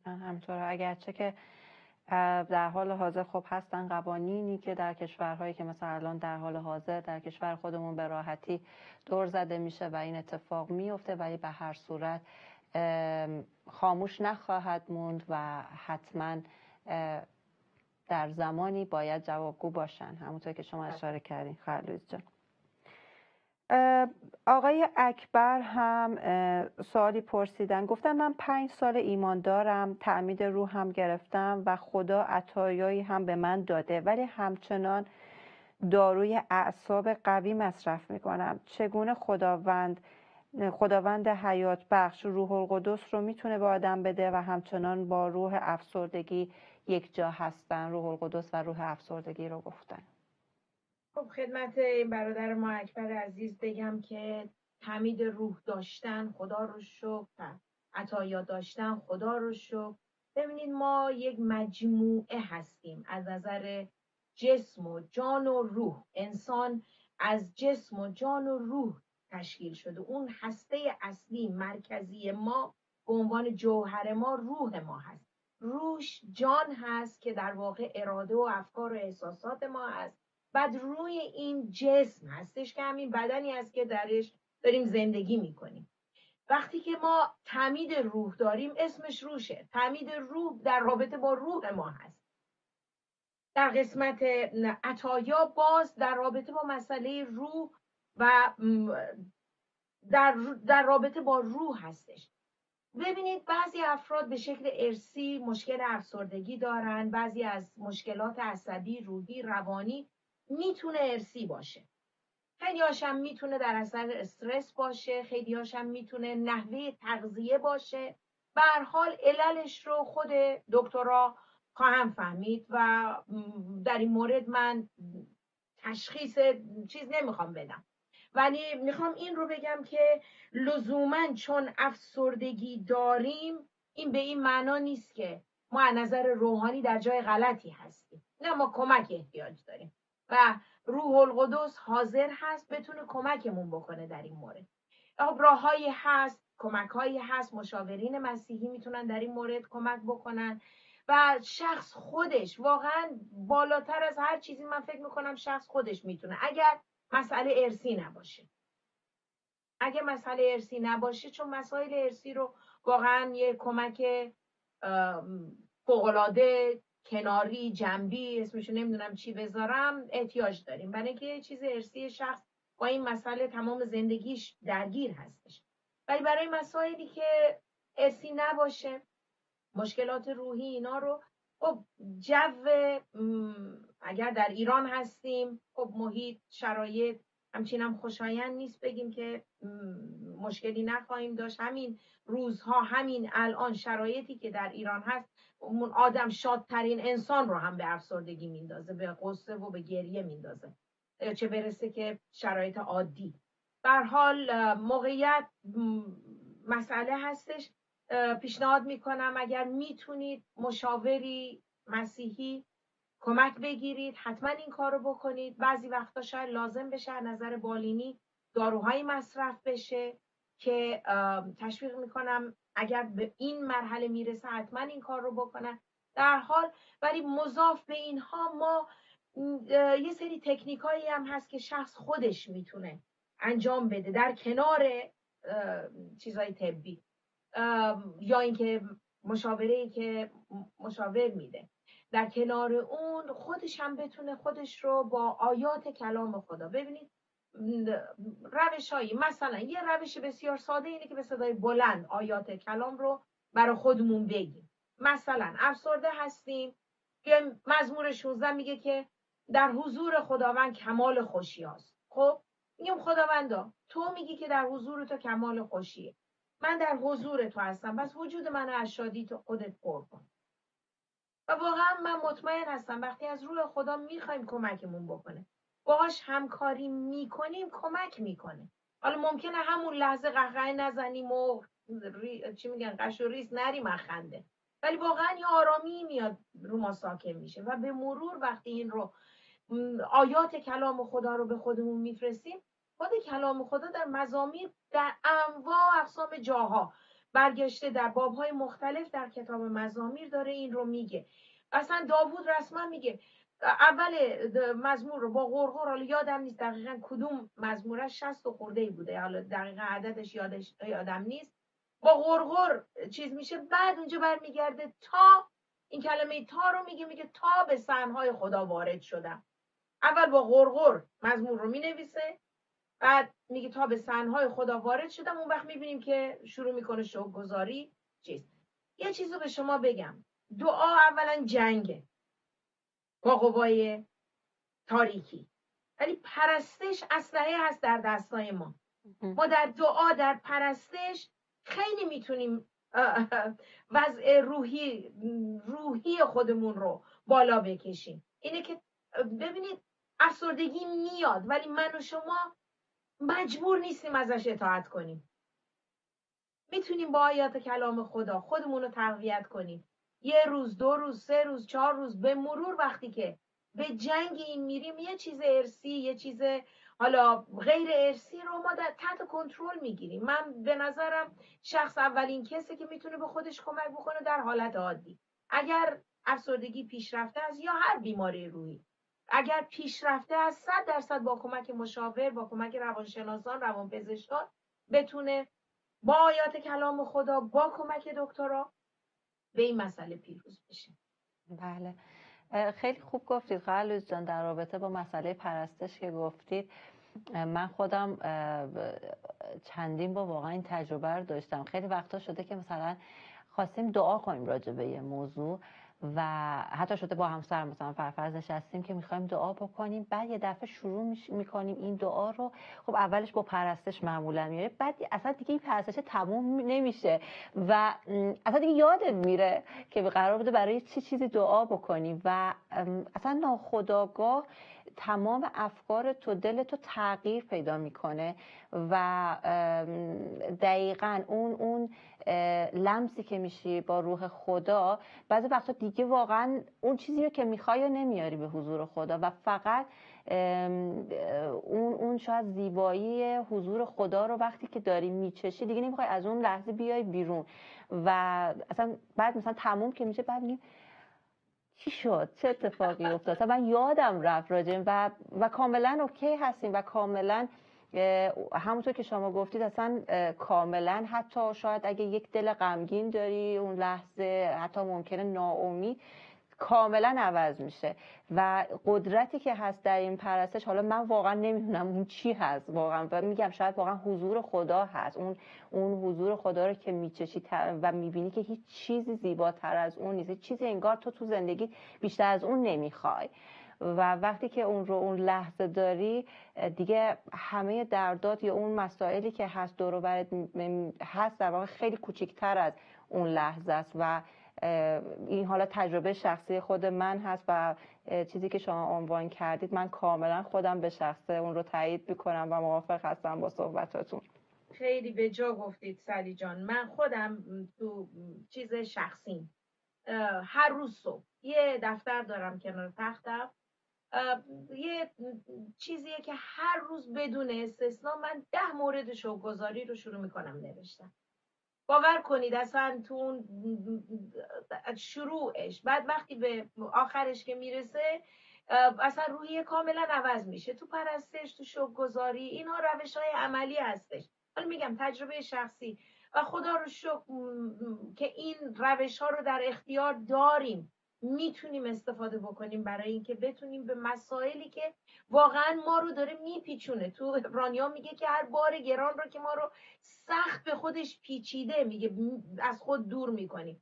همینطوره، اگرچه که در حال حاضر خب هستن قوانینی که در کشورهایی که مثلا الان در حال حاضر در کشور خودمون به راحتی دور زده میشه و این اتفاق میفته، ولی به هر صورت خاموش نخواهد موند و حتما در زمانی باید جوابگو باشن، همونطور که شما اشاره کردین خاله لویز جان. آقای اکبر هم سوالی پرسیدن، گفتن من 5 سال ایمان دارم، تعمید روح هم گرفتم و خدا عطایایی هم به من داده، ولی همچنان داروی اعصاب قوی مصرف میکنم. چگونه خداوند حیات بخش روح القدس رو میتونه به آدم بده و همچنان با روح افسردگی یک جا هستن؟ روح القدس و روح افسردگی رو گفتن. خب خدمت این برادر ما اکبر عزیز بگم که تعمید روح داشتن خدا رو شکر، عطایا داشتن خدا رو شکر. ببینید ما یک مجموعه هستیم از نظر جسم و جان و روح. انسان از جسم و جان و روح تشکیل شده. اون هسته اصلی مرکزی ما به عنوان جوهر ما روح ما هست. روح جان هست که در واقع اراده و افکار و احساسات ما هست. بعد روی این جسم هستش که همین بدنی هست که درش داریم زندگی میکنیم. وقتی که ما تعمید روح داریم اسمش روشه. تعمید روح در رابطه با روح ما هست. در قسمت عطایا باز در رابطه با مسئله روح و در رابطه با روح هستش. ببینید بعضی افراد به شکل ارثی مشکل افسردگی دارن، بعضی از مشکلات عصبی، روحی، روانی میتونه ارثی باشه. خیلی هاشم میتونه در اثر استرس باشه، خیلی هاشم میتونه نحوه تغذیه باشه. به هر حال عللش رو خود دکترها خواهم فهمید و در این مورد من تشخیص چیز نمیخوام بدم، ولی میخوام این رو بگم که لزوماً چون افسردگی داریم این به این معنا نیست که ما از نظر روحانی در جای غلطی هستیم. نه، ما کمک احتیاج داریم و روح القدس حاضر هست بتونه کمکمون بکنه در این مورد. راههایی هست، کمکهایی هست، مشاورین مسیحی میتونن در این مورد کمک بکنن و شخص خودش واقعا بالاتر از هر چیزی من فکر میکنم شخص خودش میتونه، اگر مسئله ارثی نباشه. اگه مسئله ارثی نباشه، چون مسائل ارثی رو واقعا یه کمک فوق‌العاده کناری جنبی اسمشو نمیدونم چی بذارم احتیاج داریم، برای اینکه یه چیز ارثی شخص با این مسئله تمام زندگیش درگیر هستش. ولی برای مسائلی که ارثی نباشه، مشکلات روحی اینا رو، خب جو اگر در ایران هستیم، خب محیط شرایط همچینم خوشایند نیست بگیم که مشکلی نخواهیم داشت. همین روزها، همین الان شرایطی که در ایران هست، اون آدم شادترین انسان رو هم به افسردگی میندازه، به غصه و به گریه میندازه، چه برسه که شرایط عادی. به هر حال موقعیت مسئله هستش. پیشنهاد میکنم اگر میتونید مشاوری مسیحی کمک بگیرید، حتما این کار رو بکنید. بعضی وقتا شاید لازم بشه از نظر بالینی داروهایی مصرف بشه که تشویق میکنم اگر به این مرحله میرسه حتما این کار رو بکنن. در حال ولی مضاف به اینها ما یه سری تکنیکایی هم هست که شخص خودش میتونه انجام بده در کنار چیزای طبی یا اینکه مشاوره‌ای که مشاور میده. در کنار اون خودش هم بتونه خودش رو با آیات کلام خدا، ببینید روش‌هایی، مثلا یه روش بسیار ساده اینه که به صدای بلند آیات کلام رو برای خودمون بگیم. مثلا افسرده هستیم که مزمور 16 میگه که در حضور خداوند کمال خوشی هست. خب میگم خداوندا تو میگی که در حضور تو کمال خوشیه، من در حضور تو هستم، پس وجود من از شادی تو خودت پر کن. و واقعا من مطمئن هستم وقتی از روح خدا میخوایم کمکمون بکنه، باهاش همکاری میکنیم، کمک میکنه. حالا ممکنه همون لحظه قهقه نزنیم و چی میگن قش و ریز نریم از خنده، ولی واقعا یه آرامی میاد رو ما ساکن میشه و به مرور وقتی این رو آیات کلام خدا رو به خودمون میفرستیم، خود کلام خدا در مزامیر در انواع اقسام جاها برگشته، در بابهای مختلف در کتاب مزامیر داره این رو میگه. اصلا داوود رسما میگه اول مزمور رو با غرغر، حالا یادم نیست دقیقا کدوم مزمورش 60 و خورده بوده، حالا دقیقا عددش یادم نیست، با غرغر چیز میشه، بعد اونجا برمیگرده تا این کلمه تا رو میگه تا به صحنهای خدا وارد شدم. اول با غرغر مزمور رو مینویسه، بعد میگه تا به صحنهای خدا وارد شدم، اون وقت میبینیم که شروع میکنه شکرگزاری چیز. یه چیز رو به شما بگم، دعا اولا جنگه با قوای تاریکی، ولی پرستش اسلحه هست در دستای ما. ما در دعا، در پرستش خیلی میتونیم وضع روحی خودمون رو بالا بکشیم. اینه که ببینید افسردگی میاد ولی من و شما مجبور نیستیم ازش اطاعت کنیم. میتونیم با آیات کلام خدا خودمون رو تقویت کنیم. یه روز، 2 روز، 3 روز، 4 روز به مرور وقتی که به جنگ این میریم، یه چیز ارثی، یه چیز حالا غیر ارثی رو ما در تحت کنترل میگیریم. من به نظرم شخص اولین کسی که میتونه به خودش کمک بکنه در حالت عادی، اگر افسردگی پیشرفته است یا هر بیماری روحی اگر پیشرفته است، 100% با کمک مشاور، با کمک روانشناسان، روانپزشکان بتونه با آیات کلام خدا، با کمک دکترا به این مسئله پیروز بشه. بله، خیلی خوب گفتید خالوز جان. در رابطه با مسئله پرستش که گفتید، من خودم چندین بار واقعا این تجربه رو داشتم. خیلی وقتا شده که مثلا خواستیم دعا کنیم راجع به یه موضوع و حتی شده با همسر مثلا فرفرض نشستیم که میخوایم دعا بکنیم، بعد یه دفعه شروع میکنیم این دعا رو. خب اولش با پرستش معمولا میره، بعد اصلا دیگه این پرستش تموم نمیشه و اصلا دیگه یادت میره که قرار بوده برای چه چیزی دعا بکنیم و اصلا ناخودآگاه تمام افکار تو، دل تو تغییر پیدا میکنه و دقیقاً اون لمسی که میشی با روح خدا، بعضی وقتا دیگه واقعا اون چیزی رو که میخوای رو نمیاری به حضور خدا و فقط اون شاید زیبایی حضور خدا رو وقتی که داری میچشی دیگه نمیخوای از اون لحظه بیای بیرون و اصلا بعد مثلا تموم که میشه بعد میگیم چی شد، چه اتفاقی افتاد. من یادم رفت راجع و کاملا اوکی هستیم و کاملا همونطور که شما گفتید اصلا کاملا، حتی شاید اگه یک دل غمگین داری اون لحظه، حتی ممکنه ناامید، کاملا عوض میشه. و قدرتی که هست در این پرستش، حالا من واقعا نمیدونم اون چی هست واقعا، و میگم شاید واقعا حضور خدا هست، اون حضور خدا رو که میچشی و میبینی که هیچ چیزی زیباتر از اون نیست، چیزی انگار تو زندگی بیشتر از اون نمیخوای. و وقتی که اون لحظه داری دیگه، همه دردات یا اون مسائلی که هست دور و برت هست در واقع خیلی کوچیک‌تر از اون لحظه است. و این حالا تجربه شخصی خود من هست و چیزی که شما عنوان کردید، من کاملا خودم به شخصه اون رو تایید میکنم و موافق هستم با صحبتاتون. خیلی به جا گفتید سالی جان. من خودم تو چیز شخصیم، هر روز صبح یه دفتر دارم کنار تختم، یه چیزیه که هر روز بدون استثنا من 10 مورد شکرگزاری رو شروع میکنم نوشتن. باور کنید اصلا تو اون شروعش، بعد وقتی به آخرش که میرسه اصلا روحیه کاملا عوض میشه. تو پرستش، تو شکرگزاری، اینها روش‌های عملی هستش. حالا میگم تجربه شخصی و خدا رو شکر که این روش‌ها رو در اختیار داریم، میتونیم استفاده بکنیم برای اینکه بتونیم به مسائلی که واقعا ما رو داره میپیچونه. تو عبرانیان میگه که هر بار گران رو که ما رو سخت به خودش پیچیده، میگه از خود دور میکنیم.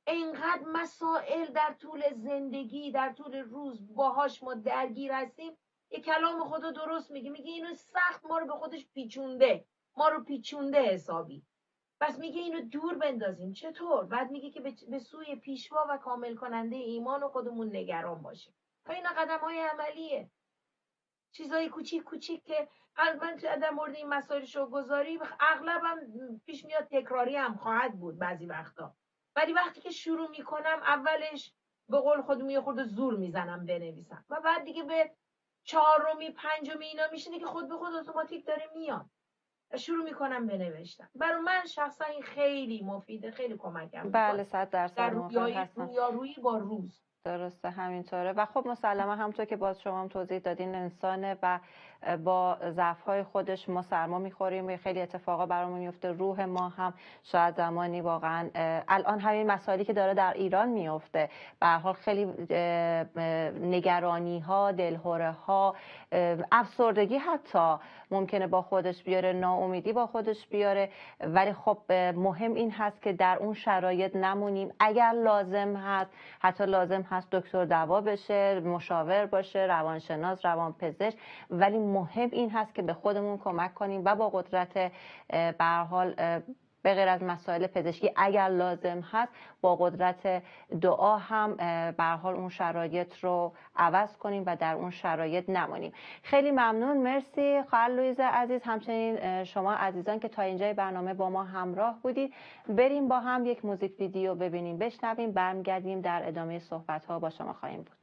اینقدر مسائل در طول زندگی، در طول روز باهاش ما درگیر هستیم. یه کلام خدا درست میگه اینو سخت ما رو به خودش پیچونده، ما رو پیچونده حسابی. پس میگه اینو دور بندازیم. چطور؟ بعد میگه که به سوی پیشوا و کامل کننده ایمان و خودمون نگران باشیم. اینا قدم‌های عملیه، چیزای کوچیک کوچیک که من در مورد این مسائل شکرگزاری اغلبم پیش میاد تکراری هم خواهد بود بعضی وقتا، ولی وقتی که شروع میکنم اولش به قول خودم یه خورده زور میزنم بنویسم و بعد دیگه به 4می 5می اینا میشه که خود به خود اتوماتیک داره میاد، شروع میکنم بنوشتن. برای من شخصا این خیلی مفیده، خیلی کمکم میکنه. بله 100% موافق هستم. رویارویی با روز. درسته، همینطوره. و خب مسلما همونطور که باز شما هم توضیح دادین، انسانه و با ضعف‌های خودش ما سرما می‌خوریم و خیلی اتفاقا برامون میفته. روح ما هم شاید زمانی واقعا الان همین مسائلی که داره در ایران میفته، به هر حال خیلی نگرانی‌ها، دلهره‌ها، افسردگی حتی ممکنه با خودش بیاره، ناامیدی با خودش بیاره. ولی خب مهم این هست که در اون شرایط نمونیم. اگر لازم هست، حتی لازم هست دکتر دوا بشه، مشاور باشه، روانشناس، روانپزشک، ولی مهم این هست که به خودمون کمک کنیم و با قدرت به هر حال به غیر از مسائل پزشکی اگر لازم هست با قدرت دعا هم به هر حال اون شرایط رو عوض کنیم و در اون شرایط نمونیم. خیلی ممنون، مرسی خواهر لویز عزیز، همچنین شما عزیزان که تا اینجای برنامه با ما همراه بودید. بریم با هم یک موزیک ویدیو ببینیم، بشنویم، برمیگردیم در ادامه صحبت ها با شما خواهیم بود.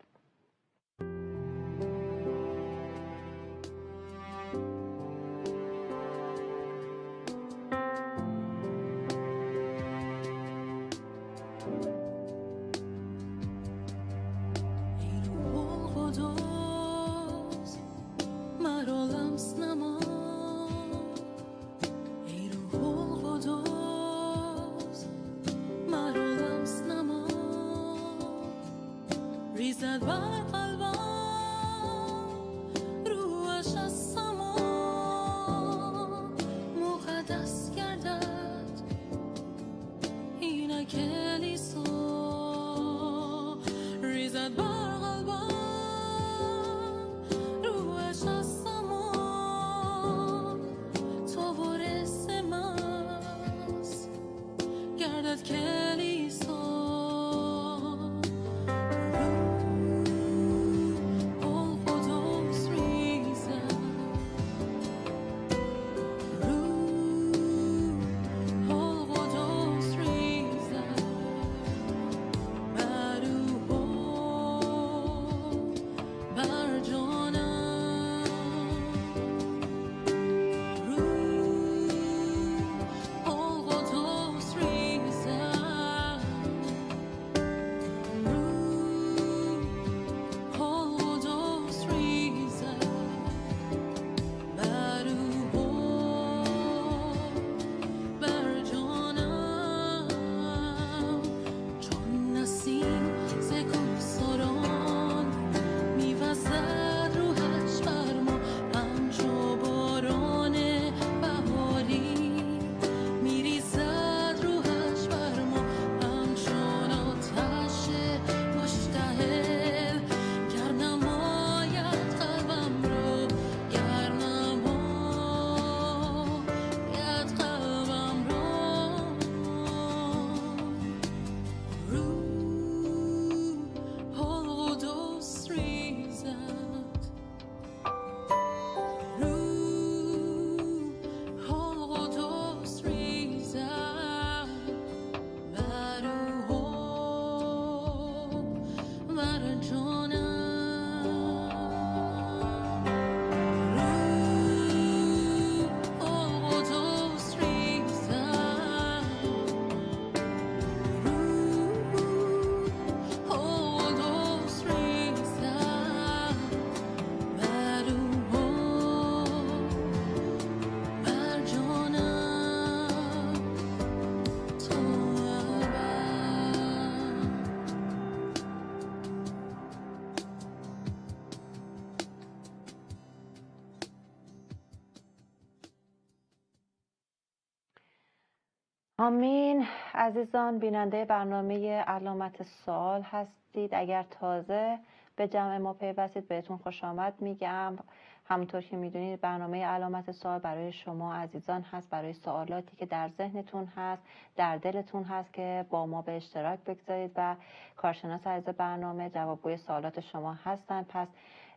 آمین. عزیزان بیننده برنامه علامت سوال هستید. اگر تازه به جمع ما پیوستید بهتون خوش آمد میگم. همونطور که میدونید برنامه علامت سوال برای شما عزیزان هست، برای سوالاتی که در ذهنتون هست، در دلتون هست که با ما به اشتراک بگذارید و کارشناس عزیز برنامه جوابگوی سوالات شما هستن. پس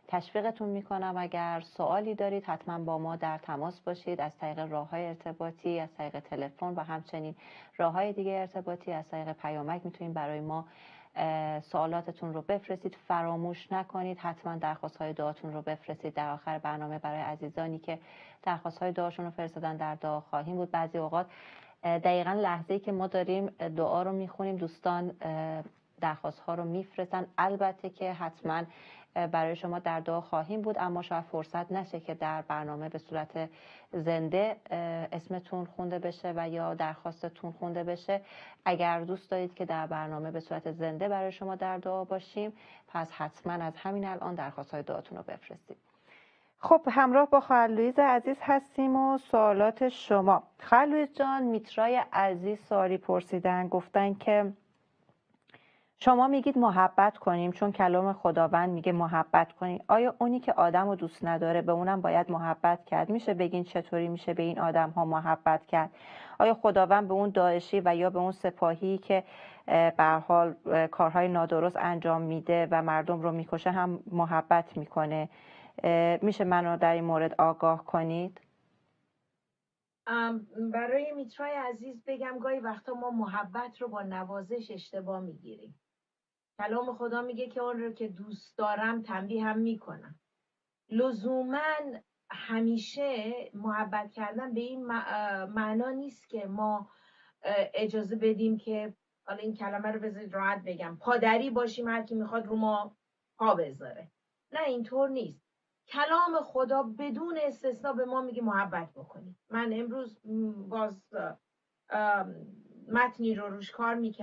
تشویقتون میکنم اگر سوالی دارید حتما با ما در تماس باشید، از طریق راههای ارتباطی، از طریق تلفن و همچنین راههای دیگه ارتباطی، از طریق پیامک میتونید برای ما سوالاتتون رو بفرستید. فراموش نکنید حتما درخواست‌های دعاتون رو بفرستید. در آخر برنامه برای عزیزانی که درخواست‌های دعاشون رو فرستادن در دعا خواهیم بود. بعضی اوقات دقیقاً لحظه‌ای که ما داریم دعا رو میخونیم دوستان درخواست‌ها رو میفرستن. البته که حتما برای شما در دعا خواهیم بود، اما شاید فرصت نشه که در برنامه به صورت زنده اسمتون خونده بشه و یا درخواستتون خونده بشه. اگر دوست دارید که در برنامه به صورت زنده برای شما در دعا باشیم، پس حتما از همین الان درخواست‌های دعاتون رو بفرستید. خب همراه با خواهر لویز عزیز هستیم و سوالات شما. خواهر لویز جان، میترای عزیز سوالی پرسیدن، گفتن که شما میگید محبت کنیم چون کلام خداوند میگه محبت کنیم. آیا اونی که آدم رو دوست نداره به اونم باید محبت کرد؟ میشه بگین چطوری میشه به این آدم ها محبت کرد؟ آیا خداوند به اون داعشی و یا به اون سپاهی که به هر حال کارهای نادرست انجام میده و مردم رو میکشه هم محبت میکنه؟ میشه منو در این مورد آگاه کنید؟ برای میترای عزیز بگم گاهی وقتا ما محبت رو با نوازش اشتباه میگیریم. کلام خدا میگه که اون رو که دوست دارم تنبیه هم میکنم. لزوما همیشه محبت کردن به این معنا نیست که ما اجازه بدیم که، حالا این کلمه رو بذارید راحت بگم، پادری باشیم هر کی میخواد رو ما پا بذاره. نه اینطور نیست. کلام خدا بدون استثنا به ما میگه محبت بکنیم. من امروز باز متنی رو روش کار میکنم